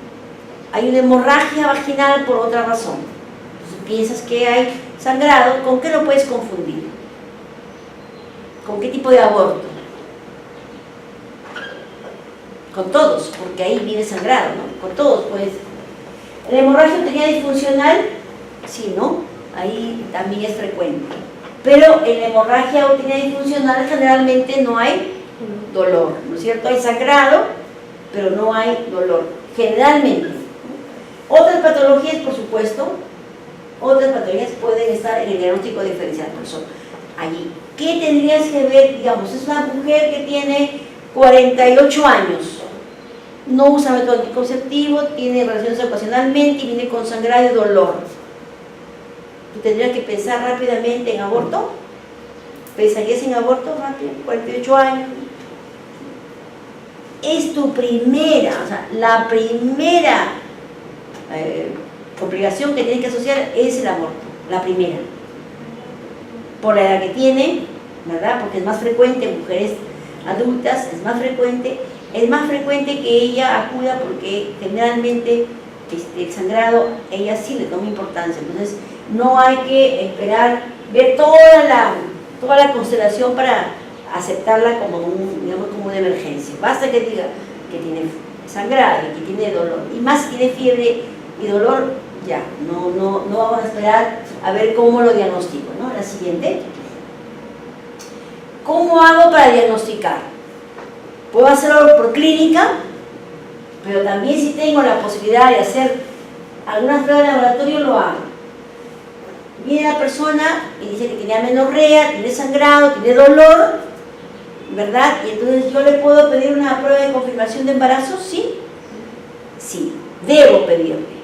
Hay una hemorragia vaginal por otra razón. Entonces piensas que hay sangrado, ¿con qué lo puedes confundir? ¿Con qué tipo de aborto? Con todos, porque ahí viene sangrado, ¿no? Con todos, pues. ¿La hemorragia uterina disfuncional? Sí, ¿no? Ahí también es frecuente. Pero en la hemorragia uterina disfuncional generalmente no hay dolor, ¿no es cierto? Hay sangrado, pero no hay dolor, generalmente. Otras patologías, por supuesto, otras patologías pueden estar en el diagnóstico diferencial. Por eso, allí, ¿qué tendrías que ver? Digamos, es una mujer que tiene 48 años, no usa método anticonceptivo, tiene relaciones ocasionalmente y viene con sangrado y dolor. ¿Tú tendrías que pensar rápidamente en aborto? ¿Pensarías en aborto rápido? 48 años. Es tu primera, o sea, la primera complicación que tienes que asociar es el aborto, la primera. Por la edad que tiene, ¿verdad? Porque es más frecuente en mujeres adultas, es más frecuente que ella acuda porque generalmente el sangrado, ella sí le toma importancia. Entonces, no hay que esperar ver toda la constelación para aceptarla como digamos, como una emergencia. Basta que diga que tiene sangrado y que tiene dolor, y más si tiene fiebre y dolor, ya, no vamos a esperar a ver cómo lo diagnostico, ¿no? La siguiente. ¿Cómo hago para diagnosticar? Puedo hacerlo por clínica, pero también si tengo la posibilidad de hacer algunas pruebas de laboratorio, lo hago. Viene la persona y dice que tiene amenorrea, tiene sangrado, tiene dolor, ¿verdad? Y entonces yo le puedo pedir una prueba de confirmación de embarazo, ¿sí? Sí, debo pedirle,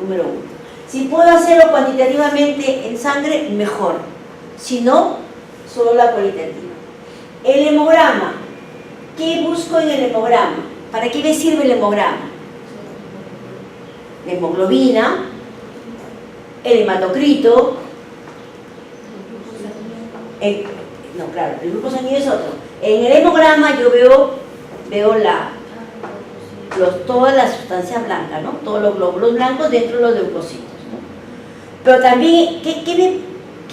número 1. Si puedo hacerlo cuantitativamente en sangre, mejor. Si no, solo la cualitativa. El hemograma. ¿Qué busco en el hemograma? ¿Para qué me sirve el hemograma? La hemoglobina, el hematocrito, no, claro, el grupo sanguíneo es otro. En el hemograma yo veo toda la sustancia blanca, ¿no? Todos los glóbulos blancos dentro de los leucocitos, ¿no? Pero también, ¿qué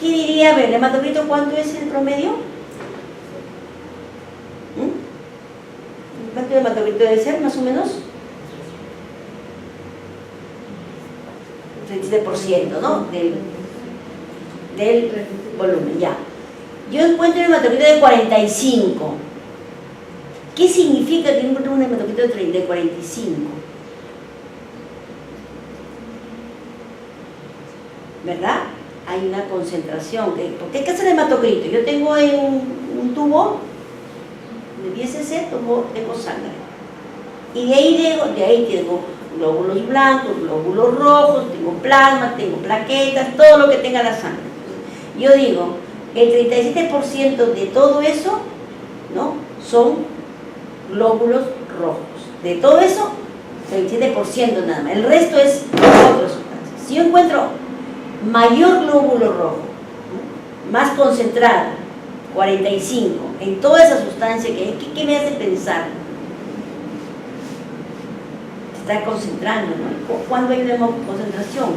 diría? A ver, ¿el hematocrito cuánto es el promedio? ¿Cuánto de hematocrito debe ser, más o menos? 37%, ¿no? Del volumen, ya. Yo encuentro un hematocrito de 45. ¿Qué significa que encuentro un hematocrito de 45? ¿Verdad? Hay una concentración. ¿Por qué hacer el hematocrito? Yo tengo en un tubo de 10 cc, tengo sangre. Y de ahí tengo glóbulos blancos, glóbulos rojos, tengo plasma, tengo plaquetas, todo lo que tenga la sangre. Yo digo, el 37% de todo eso, ¿no?, son glóbulos rojos. De todo eso, 37% nada más. El resto es otras sustancias. Si yo encuentro mayor glóbulo rojo, ¿no?, más concentrado, 45, en toda esa sustancia, ¿qué me hace pensar? Se está concentrando, ¿no? ¿Cuándo hay una concentración?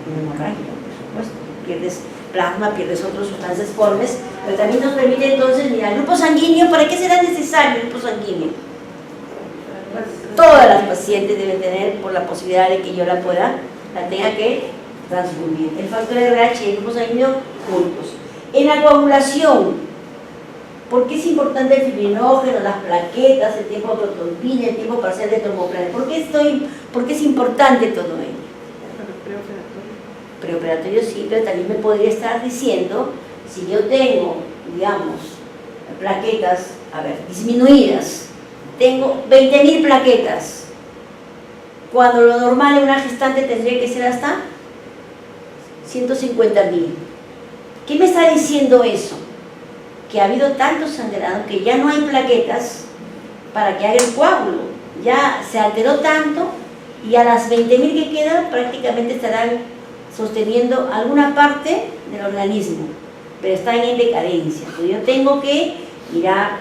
Una hemorragia, por supuesto. Pierdes plasma, pierdes otras sustancias formes, pero también nos permite entonces, mira, el grupo sanguíneo, ¿para qué será necesario el grupo sanguíneo? Todas las pacientes deben tener, por la posibilidad de que yo la tenga que transfundir. El factor RH y el grupo sanguíneo juntos. En la coagulación, ¿por qué es importante el fibrinógeno, las plaquetas, el tiempo de protrombina, el tiempo parcial de tromboplana? ¿Por qué es importante todo ello? Preoperatorio sí, pero también me podría estar diciendo, si yo tengo, digamos, plaquetas, a ver, disminuidas, tengo 20.000 plaquetas, cuando lo normal en una gestante tendría que ser hasta 150.000. ¿Qué me está diciendo eso? Que ha habido tanto sangrado que ya no hay plaquetas para que haga el coágulo. Ya se alteró tanto y a las 20.000 que quedan prácticamente estarán sosteniendo alguna parte del organismo, pero están en decadencia. Entonces yo tengo que mirar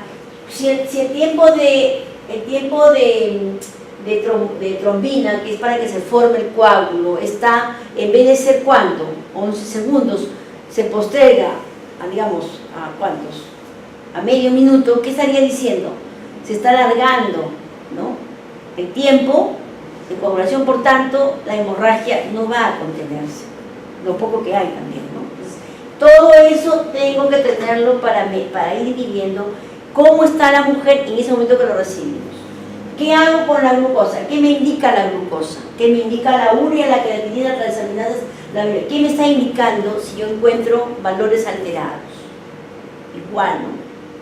si el tiempo de trombina, que es para que se forme el coágulo, está, en vez de ser ¿cuánto? 11 segundos, se posterga a, digamos, ¿a cuántos? A medio minuto. ¿Qué estaría diciendo? Se está alargando, ¿no?, el tiempo de coagulación, por tanto la hemorragia no va a contenerse, lo poco que hay también, ¿no? Entonces, todo eso tengo que tenerlo para ir viviendo cómo está la mujer en ese momento que lo recibimos. ¿Qué hago con la glucosa? ¿Qué me indica la glucosa? ¿Qué me indica la urea, la creatinina, las transaminadas, la urea? ¿Qué me está indicando si yo encuentro valores alterados? Igual, ¿no?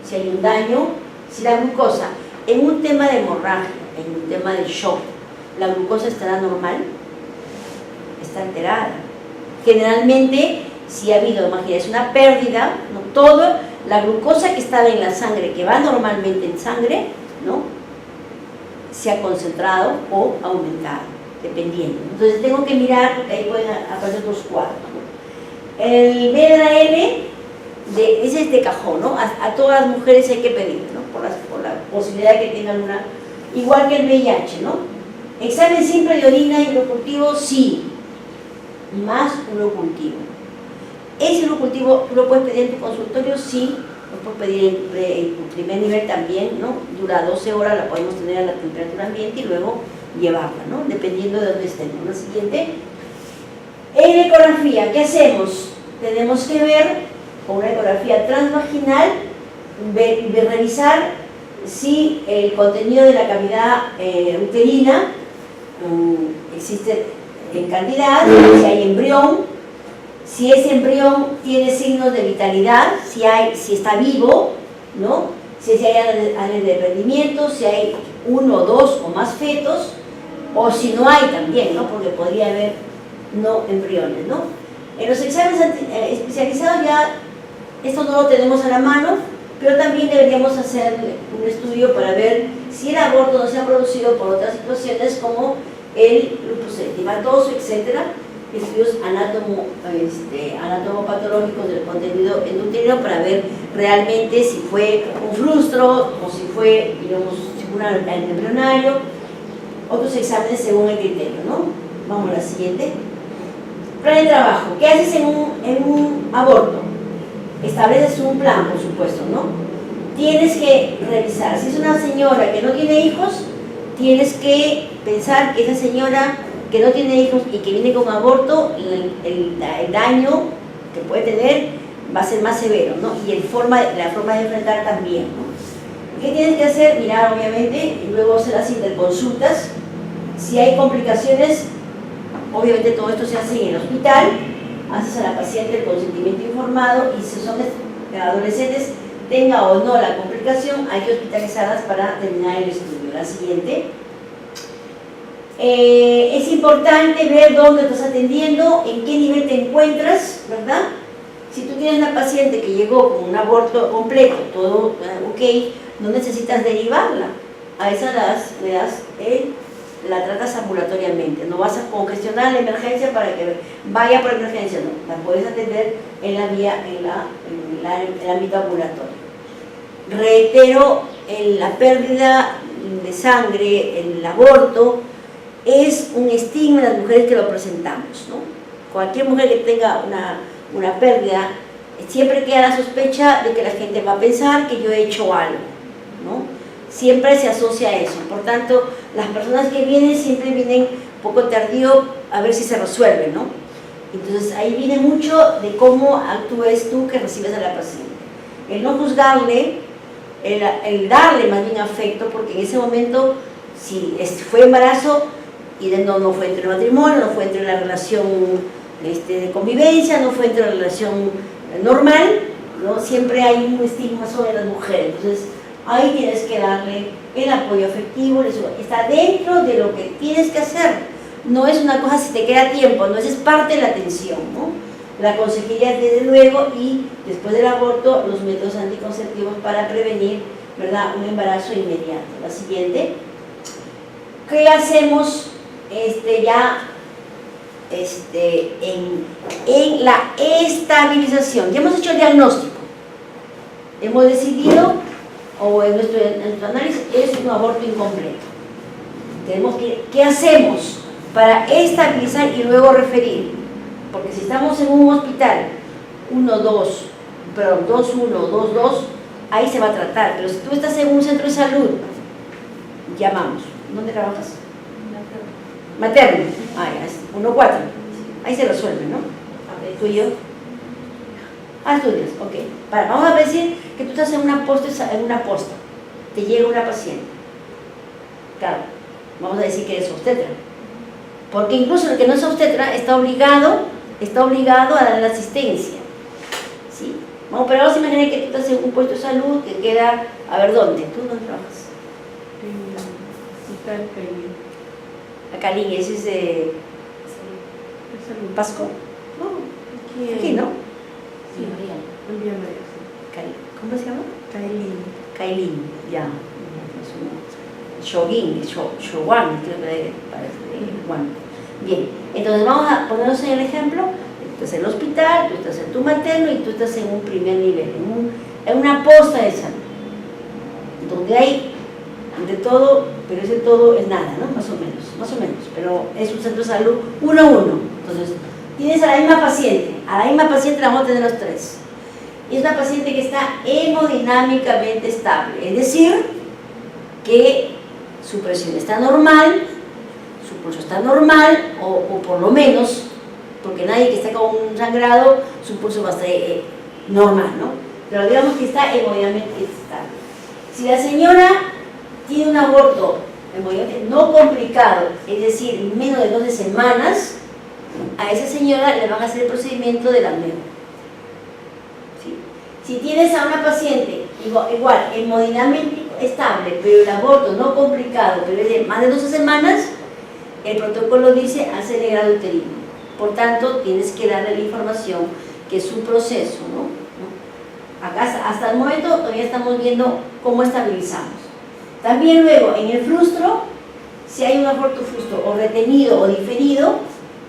Si hay un daño, si la glucosa, en un tema de hemorragia, en un tema de shock, ¿la glucosa estará normal? Está alterada. Generalmente, si ha habido, imagínense, una pérdida, ¿no?, toda la glucosa que estaba en la sangre, que va normalmente en sangre, ¿no?, se ha concentrado o aumentado, dependiendo. Entonces tengo que mirar, ahí pueden aparecer otros cuadros, ¿no? El BRAM, ese es de cajón, ¿no? A todas las mujeres hay que pedir, ¿no?, por la posibilidad de que tengan una, igual que el VIH, ¿no? Examen simple de orina y urocultivo, sí, más urocultivo. Ese urocultivo lo puedes pedir en tu consultorio, sí. Lo puedes pedir en primer nivel también, ¿no? Dura 12 horas, la podemos tener a la temperatura ambiente y luego llevarla, ¿no?, dependiendo de dónde estemos. La siguiente, en ecografía, ¿qué hacemos? Tenemos que ver con una ecografía transvaginal, revisar si el contenido de la cavidad uterina existe en cantidad, si hay embrión, si ese embrión tiene signos de vitalidad, si está vivo, ¿no?, si hay áreas de rendimiento, si hay 1, 2 o más fetos, o si no hay también, ¿no?, porque podría haber no embriones, ¿no? En los exámenes especializados ya esto no lo tenemos a la mano, pero también deberíamos hacer un estudio para ver si el aborto no se ha producido por otras situaciones como el lupus eritematoso, etcétera. Estudios anatomopatológicos del contenido endouterino para ver realmente si fue un frustro o si fue, digamos, el embrionario, otros exámenes según el criterio, ¿no? Vamos a la siguiente. Plan de trabajo. ¿Qué haces en un aborto? Estableces un plan, por supuesto, ¿no? Tienes que revisar. Si es una señora que no tiene hijos, tienes que pensar que esa señora que no tiene hijos y que viene con aborto, el daño que puede tener va a ser más severo, ¿no? Y la forma de enfrentar también, ¿no? ¿Qué tienes que hacer? Mirar, obviamente, y luego hacer las interconsultas. Si hay complicaciones, obviamente todo esto se hace en el hospital, haces a la paciente el consentimiento informado y si son adolescentes, tenga o no la complicación, hay que hospitalizarlas para terminar el estudio. La siguiente. Es importante ver dónde estás atendiendo, en qué nivel te encuentras, ¿verdad? Si tú tienes una paciente que llegó con un aborto completo, todo ok, no necesitas derivarla. A esa la tratas ambulatoriamente, no vas a congestionar la emergencia para que vaya por emergencia, no, la puedes atender en la vía, en el ámbito ambulatorio. Reitero, la pérdida de sangre, el aborto, es un estigma en las mujeres que lo presentamos, ¿no? Cualquier mujer que tenga una pérdida, siempre queda la sospecha de que la gente va a pensar que yo he hecho algo, ¿no? Siempre se asocia a eso. Por tanto, las personas que vienen siempre vienen un poco tardío a ver si se resuelve, ¿no? Entonces ahí viene mucho de cómo actúes tú que recibes a la paciente. El no juzgarle, el darle más bien afecto, porque en ese momento, si fue embarazo y no fue entre el matrimonio, no fue entre la relación de convivencia, no fue entre la relación normal, ¿no? Siempre hay un estigma sobre las mujeres. Entonces ahí tienes que darle el apoyo afectivo, está dentro de lo que tienes que hacer. No es una cosa si te queda tiempo, no, esa es parte de la atención, ¿no? La consejería desde luego, y después del aborto los métodos anticonceptivos para prevenir, ¿verdad?, un embarazo inmediato. La siguiente, ¿qué hacemos en la estabilización? Ya hemos hecho el diagnóstico, hemos decidido, o en nuestro análisis es un aborto incompleto. Tenemos ¿qué hacemos para estabilizar y luego referir? Porque si estamos en un hospital 2-1, 2-2, ahí se va a tratar. Pero si tú estás en un centro de salud, llamamos. ¿Dónde trabajas? Materno. Ah, ya, es 1-4. Ahí se resuelve, ¿no? ¿Tú y yo? Estudias, ok. Vamos a decir que tú estás en una posta, te llega una paciente. Claro, vamos a decir que eres obstetra. Porque incluso el que no es obstetra está obligado a dar la asistencia, ¿sí? Pero vamos a imaginar que tú estás en un puesto de salud que queda, a ver, ¿dónde? ¿Tú dónde trabajas? Está en Cailín. Acá, ese es de Pasco. No, aquí no. Sí, en Villa María, sí. ¿Cómo se llama? Cailín. Ya. Shogun, creo que parece. Bueno. Bien, entonces vamos a ponernos en el ejemplo. Tú estás en el hospital, tú estás en tu materno y tú estás en un primer nivel, en una posta de salud, donde hay de todo, pero ese todo es nada, ¿no? Más o menos, pero es un centro de salud 1-1. Entonces, tienes a la misma paciente la vamos a tener los tres. Y es una paciente que está hemodinámicamente estable, es decir, que su presión está normal, su pulso está normal, o por lo menos, porque nadie que está con un sangrado, su pulso va a estar normal, ¿no? Pero digamos que está hemodinámicamente estable. Si la señora tiene un aborto no complicado, es decir, menos de 12 semanas, a esa señora le van a hacer el procedimiento del AMEO. ¿Sí? Si tienes a una paciente igual hemodinámicamente estable, pero el aborto no complicado, pero es de más de 12 semanas, el protocolo dice hacer el grado uterino. Por tanto, tienes que darle la información que es un proceso, ¿no? Acá hasta el momento todavía estamos viendo cómo estabilizamos. También luego, en el frustro, si hay un aborto frustro o retenido o diferido,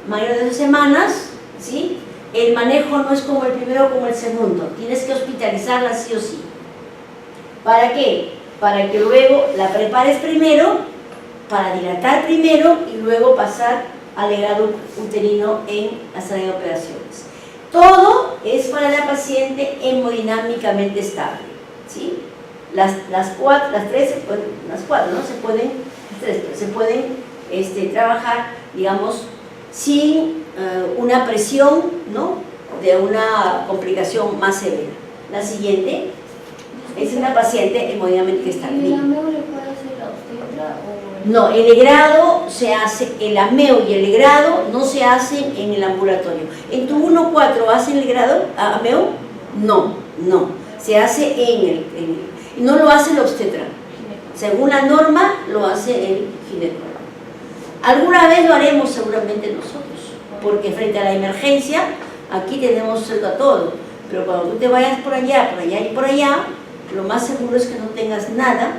mayor de 2 semanas, ¿sí?, el manejo no es como el primero o como el segundo. Tienes que hospitalizarla sí o sí. ¿Para qué? Para que luego la prepares primero, para dilatar primero y luego pasar al legrado uterino en la sala de operaciones. Todo es para la paciente hemodinámicamente estable, ¿sí? Las cuatro, ¿no? Se pueden trabajar, digamos, sin una presión, ¿no?, de una complicación más severa. La siguiente es una paciente hemodinámicamente estable. ¿Y el AMEO le puede hacer la obstetra o...? No, el legrado se hace, el AMEO y el legrado no se hacen en el ambulatorio. ¿En tu 1-4 hacen el legrado AMEO? No, se hace y no lo hace el obstetra. Según la norma, lo hace el ginecólogo. Alguna vez lo haremos seguramente nosotros, porque frente a la emergencia, aquí tenemos cerca todo, pero cuando tú te vayas por allá y por allá, lo más seguro es que no tengas nada,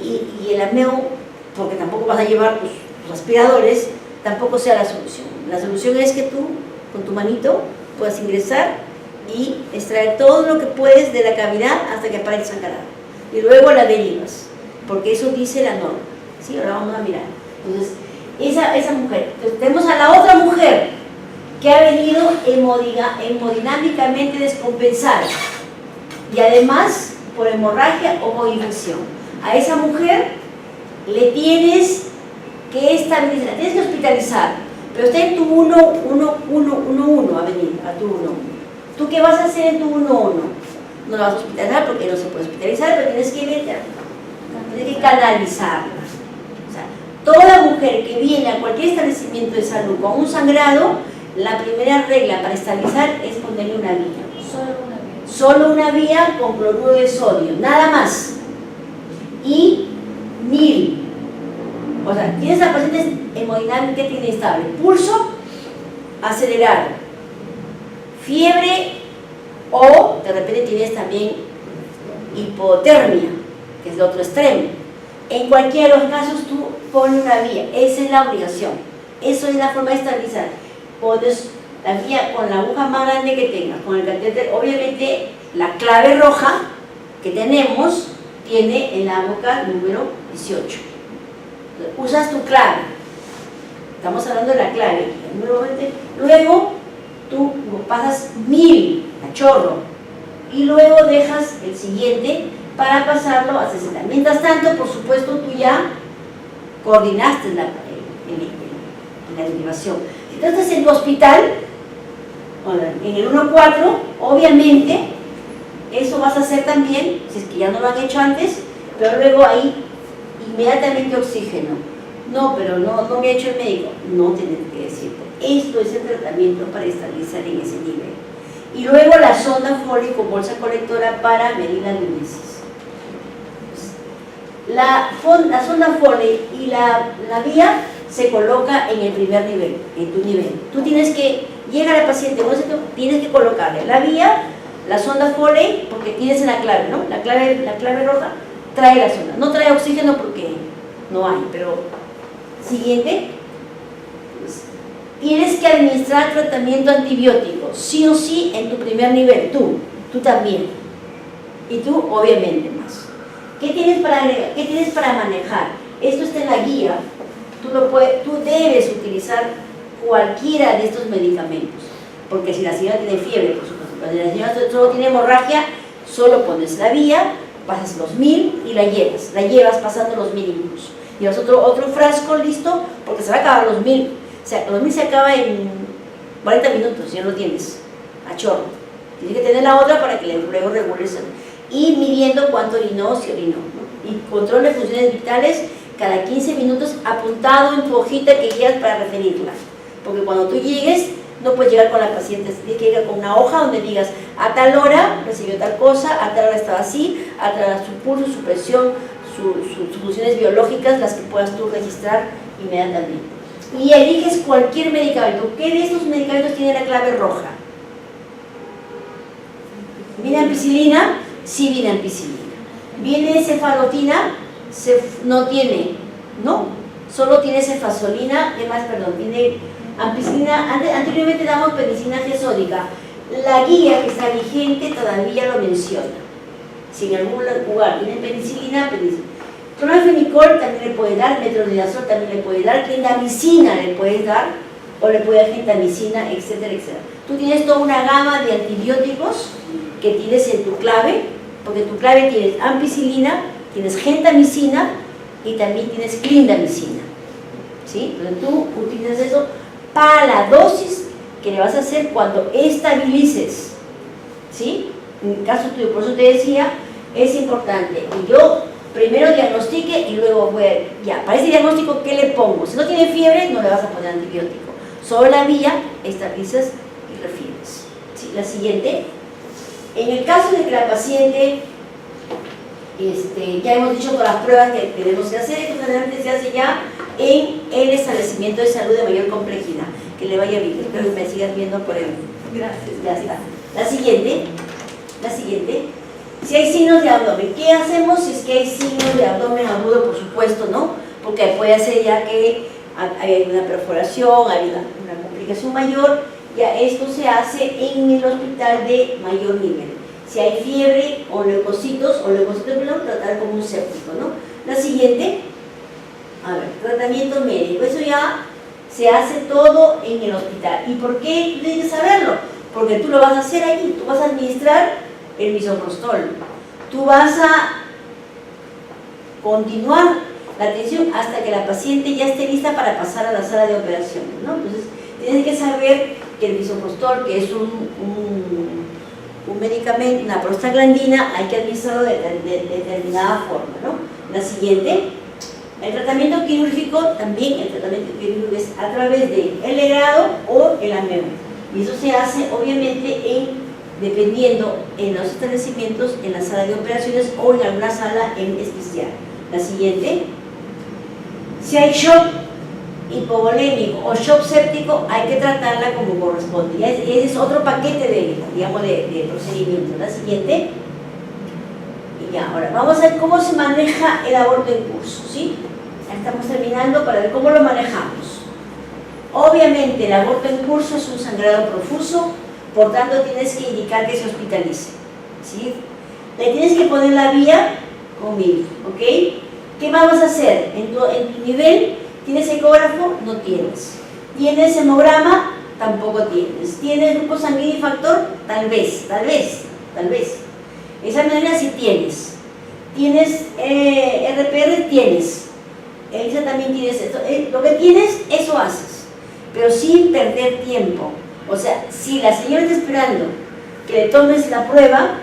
y el AMEO, porque tampoco vas a llevar tus aspiradores, tampoco sea la solución. La solución es que tú, con tu manito, puedas ingresar y extraer todo lo que puedes de la cavidad hasta que pare el sangrado. Y luego la derivas, porque eso dice la norma. ¿Sí? Ahora vamos a mirar. Entonces, esa mujer. Entonces, tenemos a la otra mujer que ha venido hemodinámicamente descompensada y además por hemorragia o por infección. A esa mujer le tienes que estabilizar, la tienes que hospitalizar, pero está en tu 1-1-1-1, a venir a tu 1-1. ¿Tú qué vas a hacer en tu 1-1? No la vas a hospitalizar porque no se puede hospitalizar, pero tienes que canalizarla. O sea, toda mujer que viene a cualquier establecimiento de salud con un sangrado, la primera regla para estabilizar es ponerle una vía. Solo una vía con cloruro de sodio, nada más. Y 1000. O sea, tienes la paciente hemodinámica que tiene estable, pulso acelerado, fiebre o de repente tienes también hipotermia, que es el otro extremo. En cualquiera de los casos tú pones una vía, esa es la obligación, eso es la forma de estabilizar. Pones la vía con la aguja más grande que tengas, con el catéter, obviamente la clave roja que tenemos tiene en la boca número 18. Usas tu clave, estamos hablando de la clave, luego tú pasas 1000 a chorro y luego dejas el siguiente para pasarlo a 60. Mientras tanto, por supuesto, tú ya coordinaste la intubación. Si tú estás en tu hospital, en el 1-4, obviamente, eso vas a hacer también, si es que ya no lo han hecho antes, pero luego ahí inmediatamente oxígeno. No, pero no me ha hecho el médico. No tienes que decirte. Esto es el tratamiento para estabilizar en ese nivel. Y luego la sonda Foley con bolsa colectora para medir la diuresis. La sonda Foley y la vía se coloca en el primer nivel, en tu nivel. Tú tienes que, llega la paciente, tienes que colocarle la vía, la sonda Foley, porque tienes en la clave, ¿no? La clave roja trae la sonda. No trae oxígeno porque no hay, pero siguiente. Tienes que administrar tratamiento antibiótico, sí o sí, en tu primer nivel, tú también. Y tú, obviamente, más. ¿Qué tienes para agregar? ¿Qué tienes para manejar? Esto está en la guía. Tú debes utilizar cualquiera de estos medicamentos. Porque si la señora tiene fiebre, por supuesto, pero si la señora solo tiene hemorragia, solo pones la vía, pasas los 1000 y la llevas pasando los 1000 incluso. Y vas otro frasco listo, porque se va a acabar los 1000. O sea, los 1000 se acaba en 40 minutos, ya lo tienes, a chorro. Tienes que tener la otra para que luego regules y midiendo cuánto orinó, si orinó, ¿no? Y control de funciones vitales cada 15 minutos apuntado en tu hojita que llevas para referirla. Porque cuando tú llegues, no puedes llegar con la paciente, tienes que llegar con una hoja donde digas a tal hora recibió tal cosa, a tal hora estaba así, a tal hora su pulso, su presión, sus funciones biológicas, las que puedas tú registrar inmediatamente. Y eliges cualquier medicamento. ¿Qué de estos medicamentos tiene la clave roja? ¿Viene ampicilina? Sí, viene ampicilina. ¿Viene cefalotina? No tiene, no, solo tiene cefazolina, tiene ampicilina. Anteriormente damos penicilina G sódica. La guía que está vigente todavía lo menciona. Si en algún lugar tiene penicilina, clorfenicol también le puede dar, metronidazol también le puede dar, clindamicina le puedes dar, o le puede dar gentamicina, etcétera, etcétera. Tú tienes toda una gama de antibióticos que tienes en tu clave, porque en tu clave tienes ampicilina, tienes gentamicina y también tienes clindamicina. ¿Sí? Entonces tú utilizas eso para la dosis que le vas a hacer cuando estabilices. ¿Sí? En el caso tuyo, por eso te decía, es importante que yo primero diagnostique y luego para ese diagnóstico, ¿qué le pongo? Si no tiene fiebre, no le vas a poner antibiótico. Solo la vía, estabilizas y refieres. ¿Sí? La siguiente. En el caso de que la paciente, ya hemos dicho todas las pruebas que tenemos que hacer, esto generalmente se hace ya en el establecimiento de salud de mayor complejidad. Que le vaya bien, espero que me sigas viendo por el... Gracias. Ya está. La siguiente. Si hay signos de abdomen, ¿qué hacemos si es que hay signos de abdomen agudo? Por supuesto, ¿no? Porque puede ser ya que hay una perforación, hay una complicación mayor, ya esto se hace en el hospital de mayor nivel. Si hay fiebre o leucocitos, tratar como un séptico, ¿no? La siguiente, tratamiento médico, eso ya se hace todo en el hospital. ¿Y por qué tú tienes que saberlo? Porque tú lo vas a hacer allí, tú vas a administrar el misoprostol, tú vas a continuar la atención hasta que la paciente ya esté lista para pasar a la sala de operaciones, ¿no? Entonces, tienes que saber que el misoprostol, que es un medicamento, una prostaglandina, hay que administrarlo de determinada forma, ¿no? La siguiente, el tratamiento quirúrgico, también el tratamiento quirúrgico es a través del legrado o el ameo. Y eso se hace, obviamente, dependiendo en los establecimientos, en la sala de operaciones o en alguna sala en especial. La siguiente, si hay shock hipovolémico o shock séptico, hay que tratarla como corresponde. Y ese es otro paquete de procedimientos. La siguiente, y ya, ahora vamos a ver cómo se maneja el aborto en curso, ¿sí? Ya estamos terminando para ver cómo lo manejamos. Obviamente el aborto en curso es un sangrado profuso, por tanto tienes que indicar que se hospitalice, ¿sí? Le tienes que poner la vía conmigo, ¿ok? ¿Qué vamos a hacer? En tu nivel, ¿tienes ecógrafo? No tienes. ¿Tienes hemograma? Tampoco tienes. ¿Tienes grupo sanguíneo y factor? Tal vez. Esa manera sí tienes. ¿Tienes RPR? Tienes. ELISA también tienes esto. Lo que tienes, eso haces, pero sin perder tiempo. O sea, si la señora está esperando que le tomes la prueba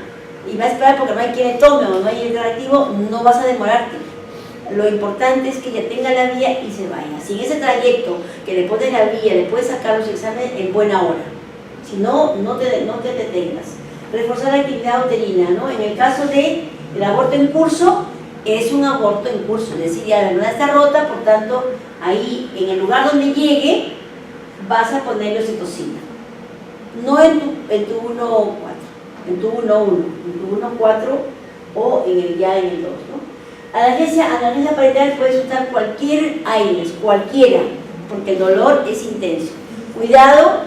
y va a esperar porque no hay quien le tome o no hay interactivo, no vas a demorarte. Lo importante es que ella tenga la vía y se vaya. Si en ese trayecto que le pones la vía le puedes sacar los exámenes, en buena hora. Si no, no te detengas. Reforzar la actividad uterina, ¿no? En el caso del aborto en curso, es un aborto en curso, es decir, ya la luna está rota, por tanto, ahí en el lugar donde llegue, vas a ponerle oxitocina. No en tu 1.4, en tu 1.1, en tu 1.4 o ya en el 2, ¿no? Analgesia parietal puedes usar cualquier AINES, cualquiera, porque el dolor es intenso. Cuidado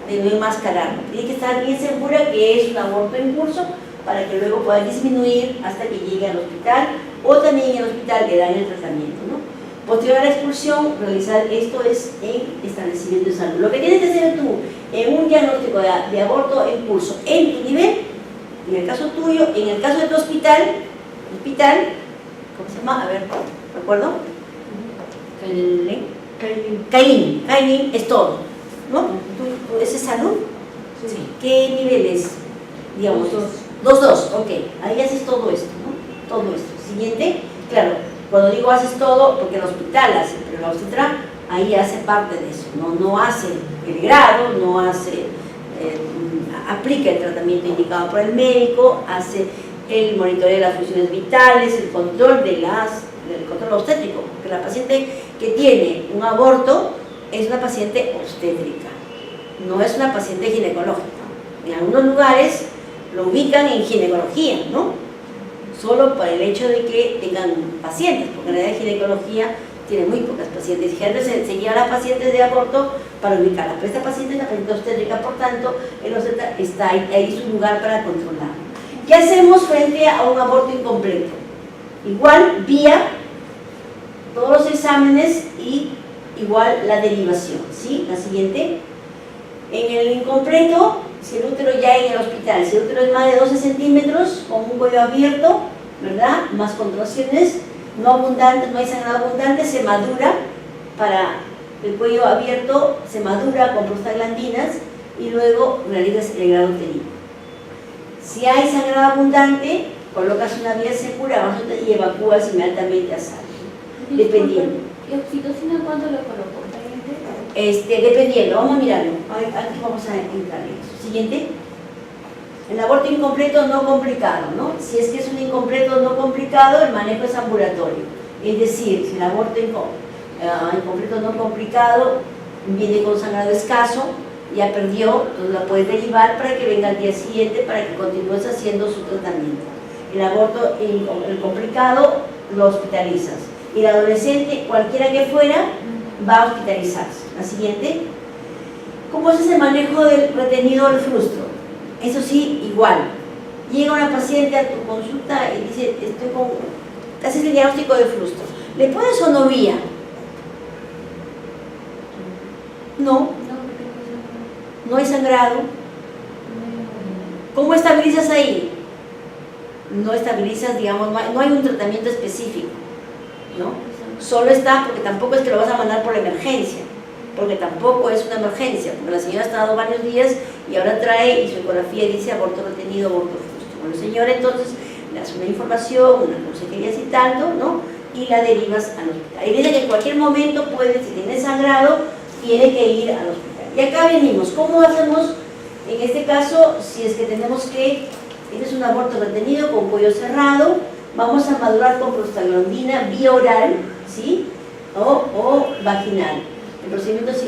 de no enmascararlo. Tienes que estar bien segura que es un aborto en curso para que luego pueda disminuir hasta que llegue al hospital o también en el hospital le dan el tratamiento, ¿no? Posterior a la expulsión, realizar esto es en establecimiento de salud. Lo que tienes que hacer tú en un diagnóstico de aborto en curso, en tu nivel, en el caso tuyo, en el caso de tu hospital, ¿cómo se llama? A ver, ¿recuerdo? Kailin, es todo, ¿no? ¿Ese es salud? Sí. ¿Qué nivel es? Digamos, 2, ok. Ahí haces todo esto, ¿no? Todo esto. Siguiente, claro, cuando digo haces todo, porque el hospital hace, pero la obstetra ahí hace parte de eso, no hace el grado, no hace, aplica el tratamiento indicado por el médico, hace el monitoreo de las funciones vitales, el control del control obstétrico, porque la paciente que tiene un aborto es una paciente obstétrica, no es una paciente ginecológica. En algunos lugares lo ubican en ginecología, ¿no? Solo por el hecho de que tengan pacientes, porque en realidad ginecología tiene muy pocas pacientes. Y generalmente se lleva a las pacientes de aborto para ubicarlas, pero esta paciente es una paciente obstétrica, por tanto, el obstetra está ahí su lugar para controlar. ¿Qué hacemos frente a un aborto incompleto? Igual, vía todos los exámenes y igual la derivación, ¿sí? La siguiente. En el incompleto, si el útero ya en el hospital, si el útero es más de 12 centímetros, con un cuello abierto, ¿verdad? Más contracciones, no abundantes, no hay sangrado abundante, se madura para el cuello abierto, se madura con prostaglandinas y luego realizas el grado uterino. Si hay sangrado abundante, colocas una vía segura y evacúas inmediatamente a sala, dependiendo. ¿Y oxitocina cuánto le colocó? Dependiendo, vamos a mirarlo. Aquí vamos a entrar en eso. Siguiente. El aborto incompleto no complicado, ¿no? Si es que es un incompleto no complicado, el manejo es ambulatorio. Es decir, si el aborto incompleto no complicado viene con sangrado escaso, ya perdió, entonces la puedes derivar para que venga al día siguiente para que continúes haciendo su tratamiento. El aborto el complicado lo hospitalizas. Y el adolescente, cualquiera que fuera, va a hospitalizarse. La siguiente. ¿Cómo es ese manejo del retenido del frustro? Eso sí, igual. Llega una paciente a tu consulta y dice, te haces el diagnóstico de frustro. ¿Le pones o no vía? No, no hay sangrado. ¿Cómo estabilizas ahí? No estabilizas, digamos, no hay un tratamiento específico, ¿no? Solo está, porque tampoco es que lo vas a mandar por emergencia, porque tampoco es una emergencia, porque la señora ha estado varios días y ahora trae y su ecografía dice aborto retenido, aborto justo. Bueno, señora, entonces le das una información, una consejería citando, ¿no? Y la derivas al hospital. Y dice que en cualquier momento puede, si tiene sangrado, tiene que ir al hospital. Y acá venimos, ¿cómo hacemos en este caso si es que tenemos que, tienes un aborto retenido con cuello cerrado, vamos a madurar con prostaglandina vía oral, ¿sí? O vaginal. El procedimiento se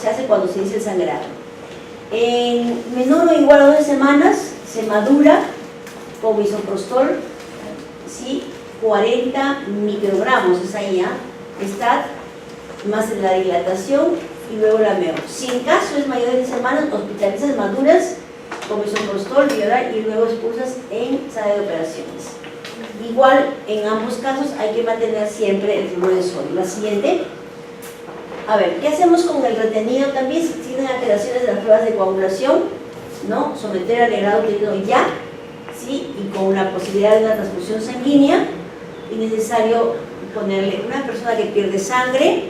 hace cuando se inicia el sangrado. En menor o igual a 12 semanas se madura con misoprostol, ¿sí? 40 microgramos, es ahí, está más la dilatación y luego la meo. Si en caso es mayor de 10 semanas, hospitalizas maduras con misoprostol vioral y luego expulsas en sala de operaciones. Igual, en ambos casos hay que mantener siempre el flujo de sodio. La siguiente. A ver, ¿qué hacemos con el retenido también? Si tienen alteraciones de las pruebas de coagulación, ¿no? Someter al legrado uterino ya, ¿sí? Y con la posibilidad de una transfusión sanguínea, es necesario ponerle, una persona que pierde sangre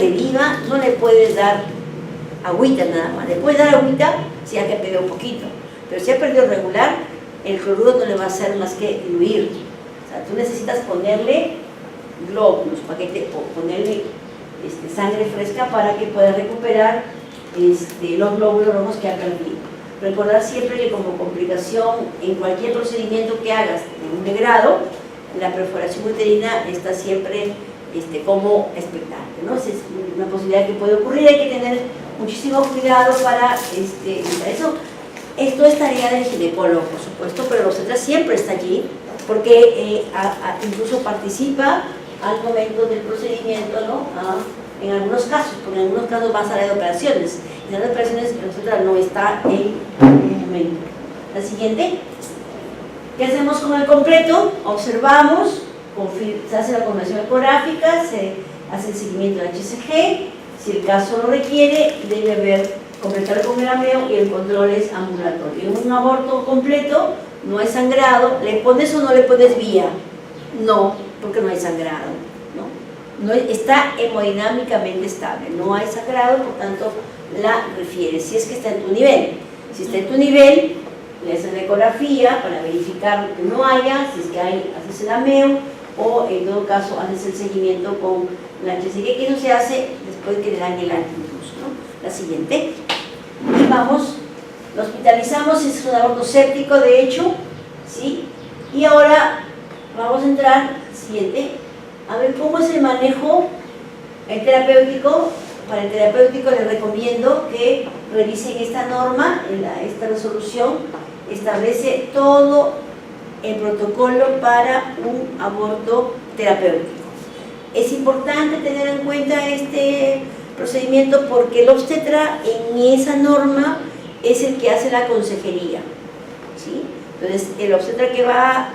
viva, no le puedes dar agüita nada más, le puedes dar agüita si ha que perdido un poquito, pero si ha perdido regular, el cloruro no le va a hacer más que diluir. O sea, tú necesitas ponerle glóbulos, ponerle sangre fresca para que pueda recuperar los glóbulos rojos que ha perdido. Recordar siempre que como complicación en cualquier procedimiento que hagas en un legrado, la perforación uterina está siempre como expectante, ¿no? Es una posibilidad que puede ocurrir, hay que tener muchísimo cuidado para eso. Esto es tarea del ginecólogo, por supuesto, pero el obstetra siempre está allí, porque incluso participa al momento del procedimiento, ¿no? En algunos casos, porque en algunos casos va a salir de operaciones. En las operaciones el obstetra no está en el momento. La siguiente. ¿Qué hacemos con el completo? Observamos, se hace la confirmación ecográfica, se hace el seguimiento del HCG, si el caso lo requiere, debe completar con el ameo y el control es ambulatorio. En un aborto completo no hay sangrado, ¿le pones o no le pones vía? No, porque no hay sangrado, ¿no? Está hemodinámicamente estable, no hay sangrado, por tanto la refieres, si es que está en tu nivel. Si está en tu nivel, le haces la ecografía para verificar que no haya, si es que hay, haces el ameo o en todo caso haces el seguimiento con la HCG, que eso se hace después que le dan el antivirus, ¿no? La siguiente. Y vamos, lo hospitalizamos, es un aborto séptico de hecho, ¿sí? Y ahora vamos a entrar, siguiente, a ver cómo es el manejo terapéutico. Para el terapéutico les recomiendo que revisen esta norma, esta resolución establece todo el protocolo para un aborto terapéutico. Es importante tener en cuenta este procedimiento porque el obstetra en esa norma es el que hace la consejería, ¿sí? Entonces el obstetra que va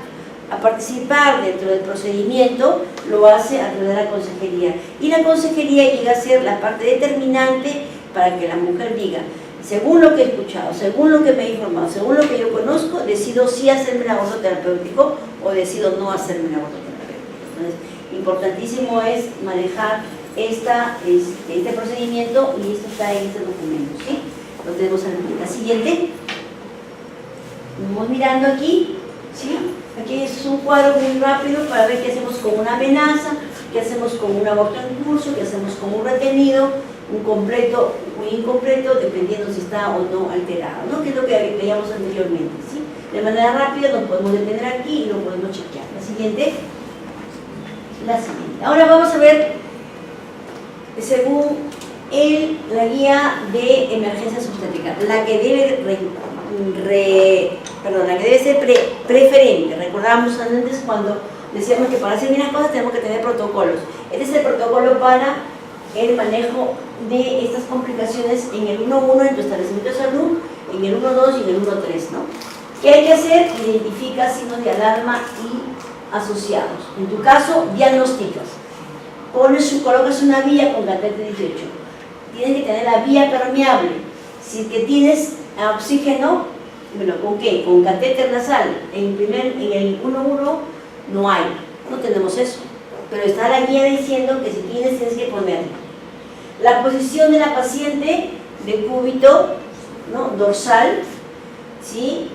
a participar dentro del procedimiento lo hace a través de la consejería y la consejería llega a ser la parte determinante para que la mujer diga, según lo que he escuchado, según lo que me he informado, según lo que yo conozco, decido si hacerme un aborto terapéutico o decido no hacerme un aborto terapéutico. Entonces, importantísimo es manejar este procedimiento y esto está en este documento, ¿sí? Lo tenemos en la siguiente. Vamos mirando aquí, ¿sí? Aquí es un cuadro muy rápido para ver qué hacemos con una amenaza, qué hacemos con un aborto en curso, qué hacemos con un retenido, un completo, muy incompleto, dependiendo si está o no alterado, ¿no? Que es lo que veíamos anteriormente, ¿sí? De manera rápida nos podemos detener aquí y lo podemos chequear. La siguiente. Ahora vamos a ver, según la guía de emergencias obstétricas, la que debe ser preferente. Recordamos antes cuando decíamos que para hacer bien las cosas tenemos que tener protocolos. Este es el protocolo para el manejo de estas complicaciones en el 1.1 en tu establecimiento de salud, en el 1.2 y en el 1.3, ¿no? ¿Qué hay que hacer? Identifica signos de alarma y asociados. En tu caso, diagnosticas. Colocas una vía con catéter 18. tienes que tener la vía permeable. Si que tienes oxígeno, bueno, ¿con qué? Con catéter nasal. En el 1.1 no hay, no tenemos eso. Pero está la guía diciendo que si tienes que ponerlo. La posición de la paciente de cúbito, ¿no? Dorsal, ¿sí?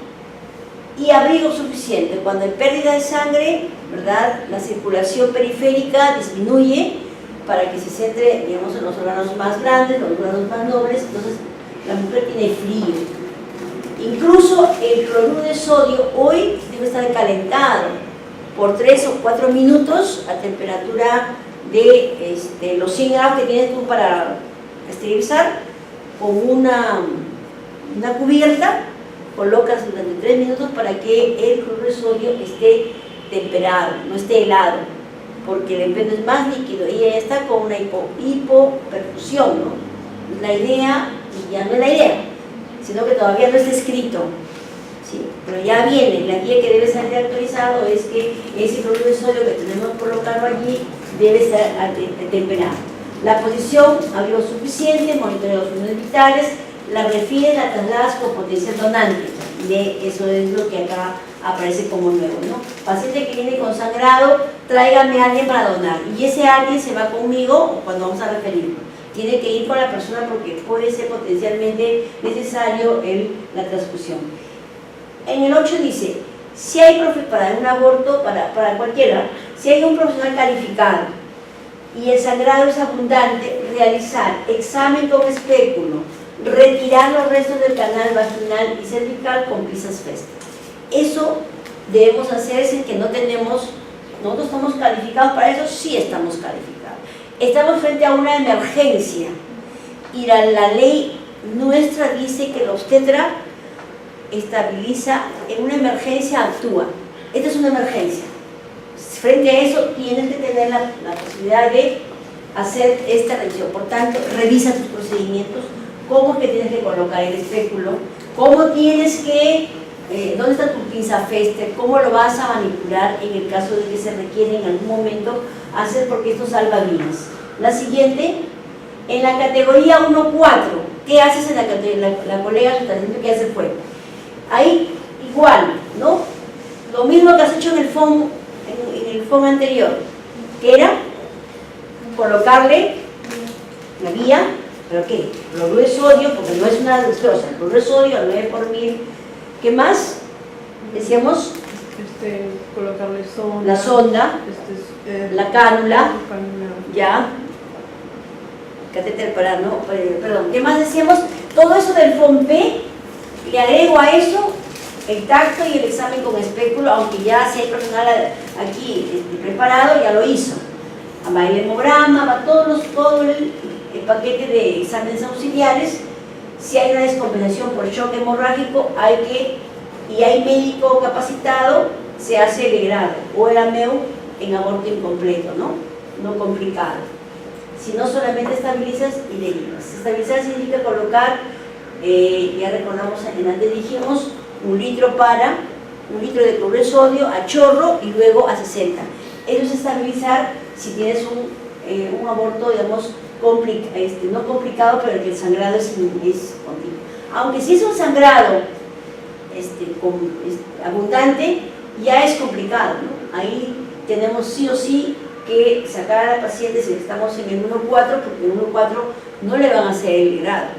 Y abrigo suficiente. Cuando hay pérdida de sangre, ¿verdad? La circulación periférica disminuye para que se centre, digamos, en los órganos más grandes, los órganos más nobles. Entonces la mujer tiene frío. Incluso el cloruro de sodio hoy debe estar calentado por 3 o 4 minutos a temperatura de los 100 grados que tienes tú para esterilizar, con una cubierta, colocas durante 3 minutos para que el cloruro de sodio esté temperado, no esté helado, porque el embrión es más líquido y ella está con una hipoperfusión, ¿no? La idea, y ya no es la idea, sino que todavía no está escrito, ¿sí? Pero ya viene, la guía que debe ser actualizado es que ese cloruro de sodio que tenemos que colocarlo allí debe estar temperado. La posición, abrigo suficiente, monitoreo de los signos vitales, la refieres, la trasladas con potencial donante. Eso es lo que acá aparece como nuevo, ¿no? Paciente que viene con sangrado, tráigame a alguien para donar. Y ese alguien se va conmigo cuando vamos a referirlo. Tiene que ir con la persona porque puede ser potencialmente necesario la transfusión. En el 8 dice, si hay para un aborto, para cualquiera, si hay un profesional calificado y el sangrado es abundante, realizar examen con espéculo, retirar los restos del canal vaginal y cervical con pinzas Fest. Eso debemos hacer sin que nosotros estamos calificados para eso, sí estamos calificados. Estamos frente a una emergencia y la ley nuestra dice que el obstetra estabiliza, en una emergencia actúa. Esta es una emergencia. Frente a eso tienes que tener la posibilidad de hacer esta revisión. Por tanto, revisa tus procedimientos, cómo es que tienes que colocar el espéculo, cómo tienes que, dónde está tu pinza Fester, cómo lo vas a manipular en el caso de que se requiere en algún momento hacer, porque esto salva vidas. La siguiente, en la categoría 1.4, ¿qué haces en la categoría? La colega está diciendo que ya se fue. Ahí igual, ¿no? Lo mismo que has hecho en el FOM anterior, que era colocarle la vía, ¿pero qué? Cloruro de sodio, porque no es una destroza, el cloruro de sodio al 9 por 1000. ¿Qué más? Decíamos colocarle sonda, la sonda, la cánula, ya, catéter para, no, perdón, ¿qué más decíamos? Todo eso del FOMP, le agrego a eso el tacto y el examen con espéculo, aunque ya si hay personal aquí preparado, ya lo hizo. Va el hemograma, va todo el paquete de exámenes auxiliares. Si hay una descompensación por shock hemorrágico, y hay médico capacitado, se hace el grado o el AMEU en aborto incompleto, no complicado. Si no, solamente estabilizas y derivas. Estabilizar significa colocar, ya recordamos, antes dijimos, 1 litro de cloruro de sodio a chorro y luego a 60. Eso es estabilizar si tienes un aborto, digamos, no complicado, pero que el sangrado es continuo. Aunque si es un sangrado abundante, ya es complicado, ¿no? Ahí tenemos sí o sí que sacar a la paciente si estamos en el 1.4, porque en el 1.4 no le van a hacer el grado,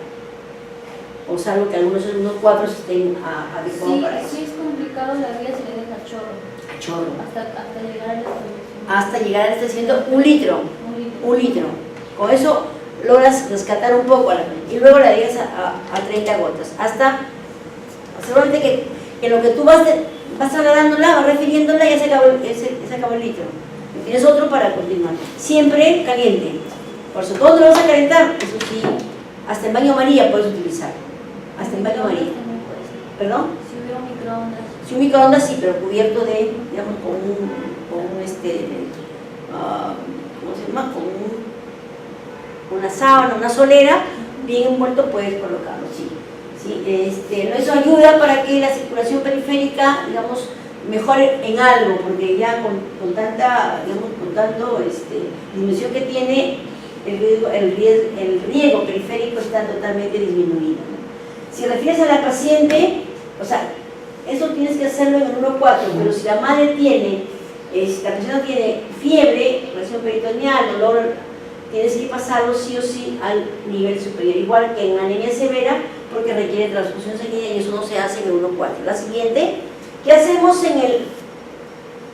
o salvo que algunos en 1.4 estén adecuados para eso. Sí, es complicado, la vía se le deja A chorro. hasta llegar a la establecido. Hasta llegar a estar haciendo 1 litro. 1 litro. Con eso logras rescatar un poco y luego la llegas a 30 gotas. Hasta seguramente que en lo que tú vas trasladándola, vas refiriéndola, ya se acabó el litro. Y tienes otro para continuar. Siempre caliente. Por eso, ¿dónde lo vas a calentar? Eso sí, hasta en baño María puedes utilizar. Hasta en baño María. ¿Perdón? Si hubiera un microondas. Si un microondas sí, pero cubierto de, digamos, con ¿cómo se llama? Con una sábana, una solera, bien envuelto, puedes colocarlo, sí. Eso ayuda para que la circulación periférica, digamos, mejore en algo, porque ya con tanta, digamos, con tanto disminución que tiene, el riego periférico está totalmente disminuido, ¿no? Si refieres a la paciente, o sea, eso tienes que hacerlo en el 1.4, pero si la madre tiene, la persona tiene fiebre, presión peritoneal, dolor, tienes que pasarlo sí o sí al nivel superior, igual que en anemia severa, porque requiere transfusión sanguínea y eso no se hace en el 1.4. La siguiente, ¿qué hacemos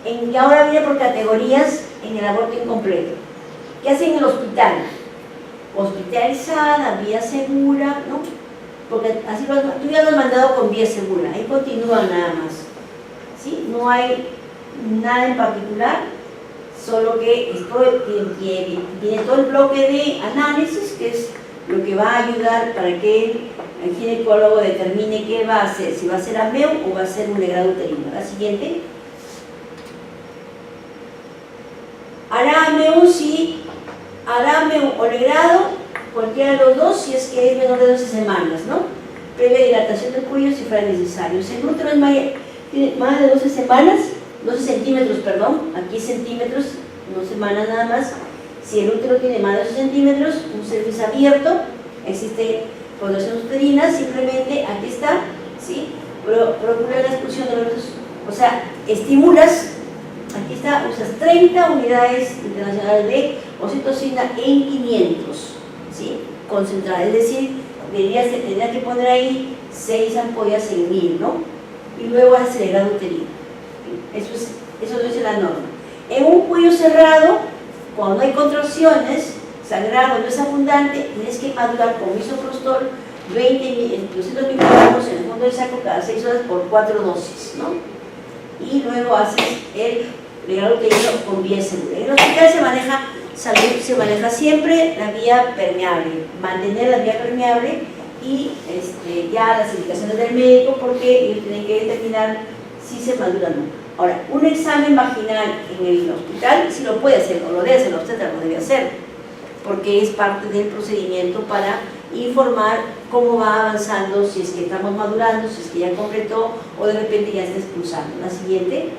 y ahora viene por categorías en el aborto incompleto? ¿Qué hacen en el hospital? Hospitalizada, vía segura, ¿no? Porque así tú ya lo has mandado con vía segura, ahí continúan nada más, ¿sí? No hay nada en particular, solo que tiene todo el bloque de análisis, que es lo que va a ayudar para que el ginecólogo determine qué va a hacer, si va a ser AMEU o va a ser un legrado uterino. La siguiente. Hará AMEU si hará AMEU o legrado, cualquiera de los dos, si es que es menor de 12 semanas, ¿no? Previa dilatación del cuello si fuera necesario. Si el útero tiene más de 12 semanas, 12 centímetros, perdón, aquí centímetros, no semanas nada más. Si el útero tiene más de 12 centímetros, un cervix abierto, existe contracción uterina, simplemente aquí está, ¿sí? Procura la expulsión de los, o sea, estimulas, aquí está, usas 30 unidades internacionales de oxitocina en 500, ¿sí? Concentrada, es decir, tendrías que poner ahí 6 ampollas en 1000, ¿no? Y luego haces el legrado uterino. Eso lo dice la norma. En un cuello cerrado, cuando hay contracciones, sangrado no es abundante, tienes que madurar con misoprostol 200 microgramos en el fondo del saco cada 6 horas por 4 dosis, ¿no? Y luego haces el legrado uterino con vía segura. En el hospital se maneja siempre la vía permeable, mantener la vía permeable y ya las indicaciones del médico, porque ellos tienen que determinar si se madura o no. Ahora, un examen vaginal en el hospital sí lo puede hacer, o lo debe hacer, la obstetra lo debe hacer, porque es parte del procedimiento para informar cómo va avanzando, si es que estamos madurando, si es que ya completó o de repente ya está expulsando. La siguiente.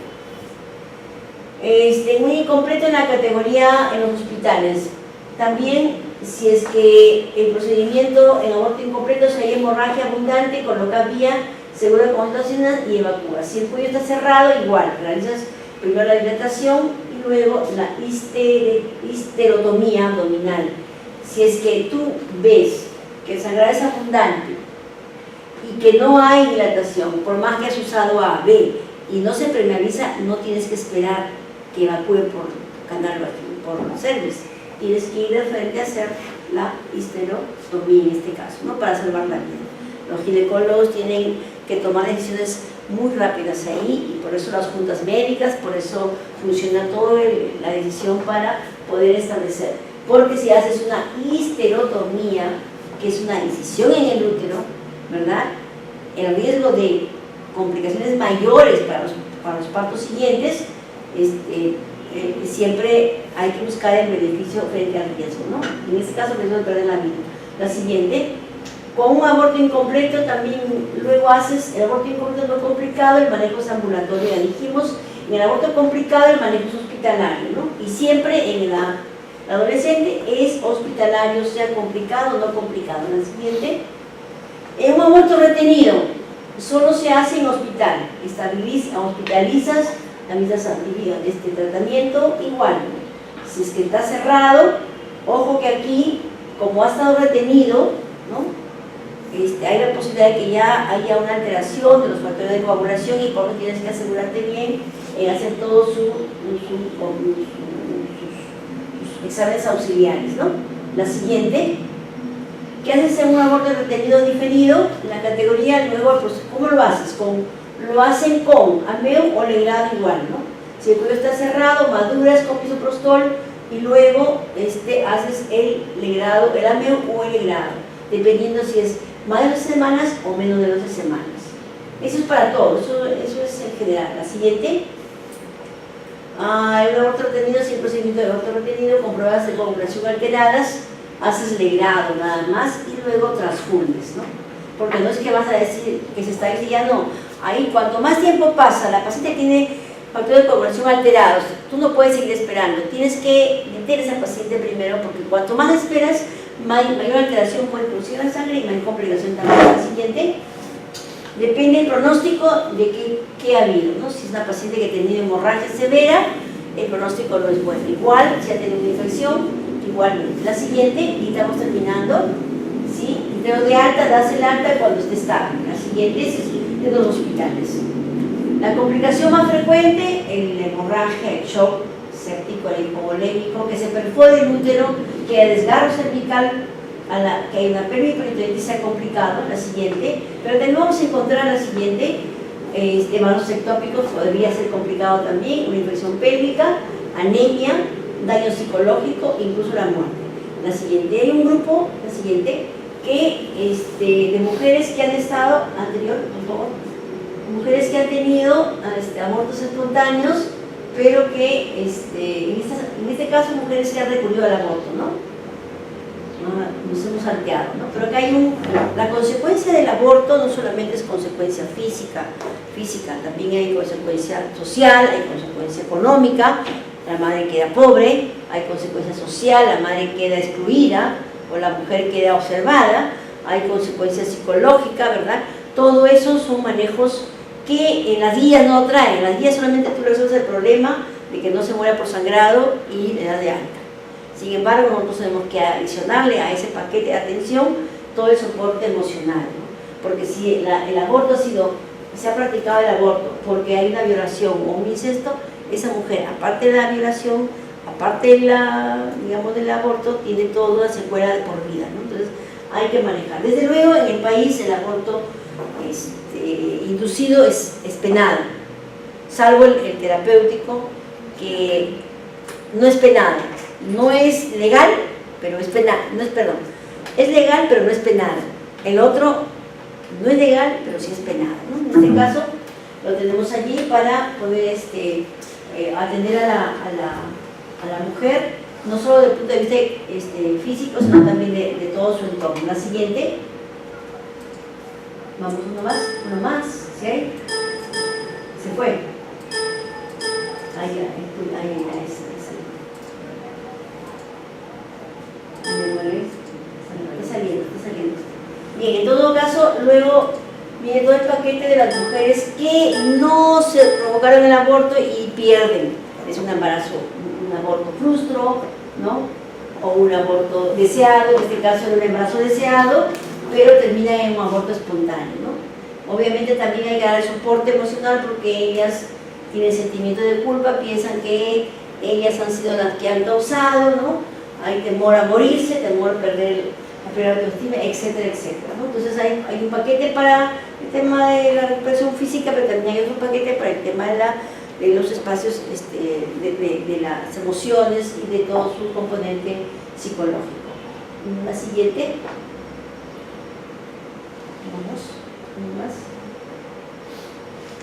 Muy incompleto en la categoría en los hospitales. También, si es que el procedimiento en aborto incompleto, si hay hemorragia abundante, coloca vía segura con oxitocina y evacúa. Si el cuello está cerrado, igual, realizas primero la dilatación y luego la histerotomía abdominal. Si es que tú ves que el sangrado es abundante y que no hay dilatación, por más que has usado A, B, y no se permeabiliza, no tienes que esperar que evacúe por canal por cervix. Tienes que ir de frente a hacer la histerotomía en este caso, ¿no? Para salvar la vida. Los ginecólogos tienen que tomar decisiones muy rápidas ahí, y por eso las juntas médicas, por eso funciona toda la decisión para poder establecer. Porque si haces una histerotomía, que es una incisión en el útero, ¿verdad? El riesgo de complicaciones mayores para los partos siguientes, siempre hay que buscar el beneficio frente al riesgo, ¿no? En este caso, el riesgo de perder la vida. La siguiente. Con un aborto incompleto también luego haces el aborto incompleto no complicado, el manejo es ambulatorio, ya dijimos. En el aborto complicado el manejo es hospitalario, ¿no? Y siempre en la adolescente es hospitalario, sea complicado o no complicado. La siguiente. En un aborto retenido solo se hace en hospital, hospitalizas, realizas este tratamiento igual. Si es que está cerrado, ojo que aquí, como ha estado retenido, ¿no? Hay la posibilidad de que ya haya una alteración de los factores de coagulación, y por eso tienes que asegurarte bien en hacer todos sus exámenes auxiliares, ¿no? La siguiente. ¿Qué haces en un aborto retenido diferido? La categoría, luego, pues, ¿cómo lo haces? Lo hacen con AMEU o legrado igual, ¿no? Si el cuello está cerrado, maduras con misoprostol y luego haces el legrado, el AMEU o el legrado, dependiendo si es más de 12 semanas o menos de 12 semanas. Eso es para todos, eso es en general. La siguiente. El aborto retenido, si el procedimiento de aborto retenido con pruebas de coagulación alteradas, haces legrado nada más y luego transfundes, ¿no? Porque no es que vas a decir que se está exiliando, no. Ahí cuanto más tiempo pasa, la paciente tiene factores de coagulación alterados. Tú no puedes seguir esperando, tienes que meter a esa paciente primero, porque cuanto más esperas, mayor alteración puede producir en la sangre y mayor complicación también. La siguiente, depende del pronóstico de qué ha habido, ¿no? Si es una paciente que ha tenido hemorragia severa, el pronóstico no es bueno. Igual, si ha tenido una infección, igualmente. La siguiente, y estamos terminando, ¿sí? Intento de alta, das el alta cuando esté estable. La siguiente es de los hospitales. La complicación más frecuente, la hemorragia, el shock séptico, el hipovolémico, que se perfora el útero, que hay desgarro cervical, que hay una periperitonitis, se ha complicado. La siguiente, pero también vamos a encontrar la siguiente, vasos ectópicos, podría ser complicado también, una infección pélvica, anemia, daño psicológico, incluso la muerte. La siguiente, hay un grupo, la siguiente, de mujeres que han estado, anterior, por favor, mujeres que han tenido abortos espontáneos, pero que en este caso mujeres que han recurrido al aborto, ¿no? Nos hemos salteado, ¿no? Pero acá hay la consecuencia del aborto no solamente es consecuencia física, también hay consecuencia social, hay consecuencia económica, la madre queda pobre, hay consecuencia social, la madre queda excluida o la mujer queda observada, hay consecuencia psicológica, ¿verdad? Todo eso son manejos que en las guías no traen. En las guías solamente tú resuelves el problema de que no se muera por sangrado y le das de alta. Sin embargo, nosotros tenemos que adicionarle a ese paquete de atención todo el soporte emocional, ¿no? Porque si el aborto se ha practicado el aborto porque hay una violación o un incesto, esa mujer, aparte de la violación, aparte del aborto, tiene toda una secuela de por vida, ¿no? Entonces hay que manejar. Desde luego, en el país el aborto inducido es penado, salvo el terapéutico, que no es penado. No es legal, pero es penal. Es legal, pero no es penal. El otro no es legal, pero sí es penal, ¿no? En este caso, lo tenemos allí para poder atender a la mujer, no solo desde el punto de vista físico, sino también de todo su entorno. La siguiente. Vamos, uno más, ¿sí hay? Se fue. Ahí, está saliendo. Bien, en todo caso, luego viene todo el paquete de las mujeres que no se provocaron el aborto y pierden. Es un embarazo, un aborto frustro, ¿no? O un aborto deseado, en este caso era un embarazo deseado, pero termina en un aborto espontáneo, ¿no? Obviamente también hay que dar el soporte emocional porque ellas tienen sentimiento de culpa, piensan que ellas han sido las que han causado, ¿no? Hay temor a morirse, temor a perder autoestima, etcétera, etcétera, ¿no? Entonces hay un paquete para el tema de la recuperación física, pero también hay otro paquete para el tema de los espacios, de las emociones y de todo su componente psicológico. La siguiente. Vamos, más.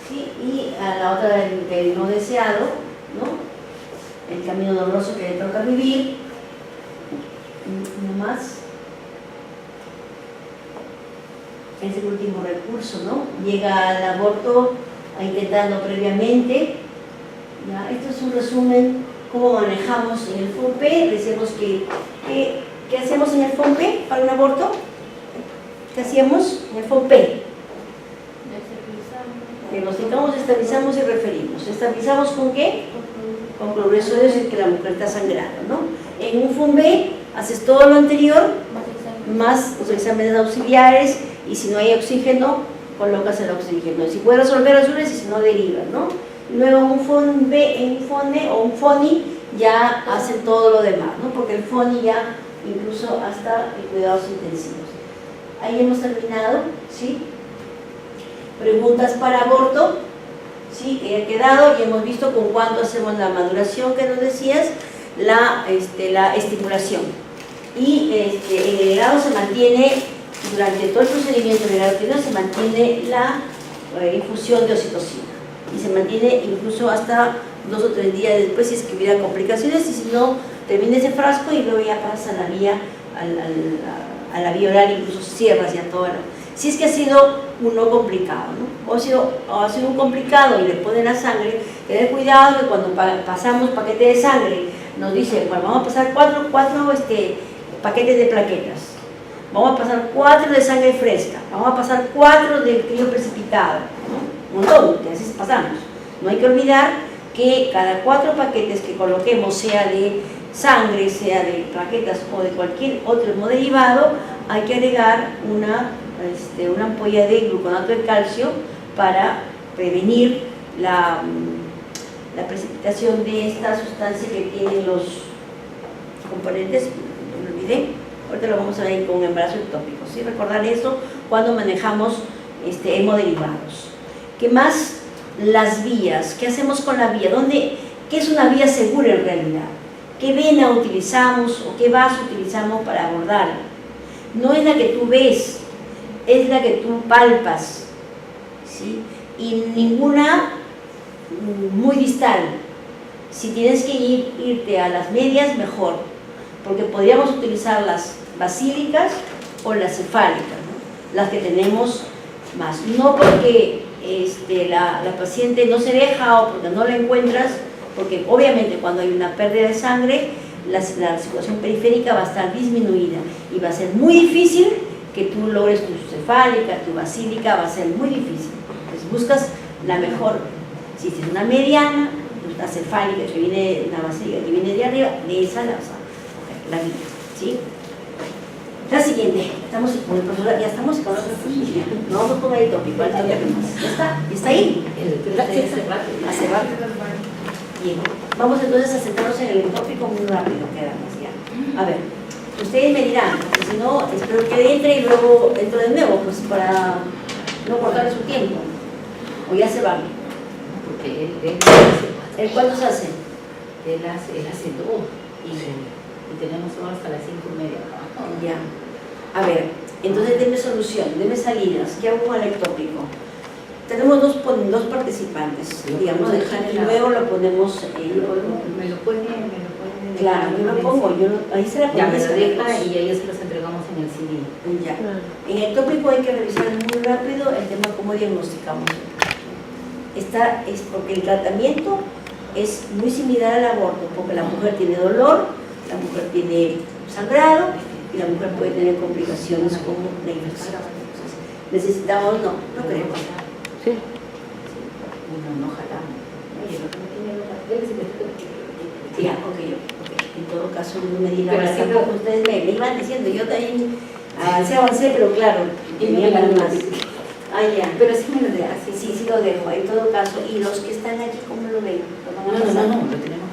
Sí, y a la otra del no deseado, ¿no? El camino doloroso que le toca vivir. Uno más. Es el último recurso, ¿no? Llega al aborto intentando previamente. ¿Ya? Esto es un resumen cómo manejamos en el FOMPE. Decimos ¿qué hacemos en el FOMPE para un aborto? ¿Qué hacíamos en el FOMPE? Diagnosticamos, estabilizamos y referimos. ¿Estabilizamos con qué? Con cloruro de sodio, es decir, que la mujer está sangrando, ¿no? En un FOMPE haces todo lo anterior, más los exámenes auxiliares, y si no hay oxígeno, colocas el oxígeno. Si puedes resolver azules y si no, derivas, ¿no? Luego en un FONE o un FONI ya hacen todo lo demás, ¿no? Porque el FONI ya incluso hasta cuidados intensivos. Ahí hemos terminado, ¿sí? Preguntas para aborto, ¿sí? Que ha quedado y hemos visto con cuánto hacemos la maduración que nos decías, la estimulación. Y en el grado se mantiene, durante todo el procedimiento del grado primero se mantiene la infusión de oxitocina. Y se mantiene incluso hasta 2 o 3 días después si es que hubiera complicaciones, y si no, termina ese frasco y luego ya pasa a la vía oral, incluso cierras ya todo. Si es que ha sido uno complicado, ¿no? O ha sido un complicado y le ponen la sangre, tener cuidado que cuando pasamos paquete de sangre, nos dice, bueno, vamos a pasar cuatro paquetes de plaquetas, vamos a pasar 4 de sangre fresca, vamos a pasar 4 de crío precipitado, ¿no? Un montón, que así pasamos. No hay que olvidar que cada 4 paquetes que coloquemos, sea de sangre, sea de plaquetas o de cualquier otro derivado, hay que agregar una ampolla de gluconato de calcio para prevenir la precipitación de esta sustancia que tienen los componentes, no me olvidé, ahorita lo vamos a ver con embarazo ectópico, ¿sí? Recordar eso cuando manejamos hemoderivados. ¿Qué más? Las vías. ¿Qué hacemos con la vía? ¿Qué es una vía segura en realidad? ¿Qué vena utilizamos o qué vaso utilizamos para abordarla? No es la que tú ves, es la que tú palpas, ¿sí? Y ninguna muy distal. Si tienes que irte a las medias, mejor, porque podríamos utilizar las basílicas o las cefálicas, ¿no? Las que tenemos más. No porque la paciente no se deja o porque no la encuentras, porque obviamente cuando hay una pérdida de sangre, la circulación periférica va a estar disminuida y va a ser muy difícil que tú logres tu cefálica, tu basílica, va a ser muy difícil. Entonces buscas la mejor. Si es una mediana, una cefálica que viene, una basílica que viene de arriba, de esa la vas a coger, la guía, ¿sí? La siguiente, estamos con el profesor, ya estamos con otra profesora. No vamos a poner el tópico, el tópico más. ¿Ya está ahí? Hace rato. Bien, vamos entonces a centrarnos en el tópico muy rápido, quedamos ya. A ver, ustedes me dirán, porque si no, espero que entre y luego entro de nuevo, pues para no cortarle su tiempo. O ya se van. Porque ¿El cuándo se hace? Él hace 2 y tenemos solo hasta las 5:30. Ya. A ver, entonces denme solución, denme salidas. ¿Qué hago con el ectópico? Tenemos dos participantes, digamos, y luego lo ponemos. Me lo puede. Claro, yo lo pongo, ahí se la ya me pongo. lo deja y a ellos se los entregamos en el CD. Ya. En el tópico hay que revisar muy rápido el tema cómo diagnosticamos. Es porque el tratamiento es muy similar al aborto, porque la mujer tiene dolor, la mujer tiene sangrado y la mujer puede tener complicaciones como la infección. Necesitamos, no queremos. Sí. No jalamos. Oye, lo que me tiene los papeles. Ya, ok. En todo caso, no me digan, Pero tampoco ustedes me iban diciendo, yo también avancé, pero claro, tenía más. Ah, ya. Pero sí me lo deja. Sí lo dejo, en todo caso. ¿Y los que están aquí, cómo lo ven? ¿Lo van a No, pasar? lo tenemos.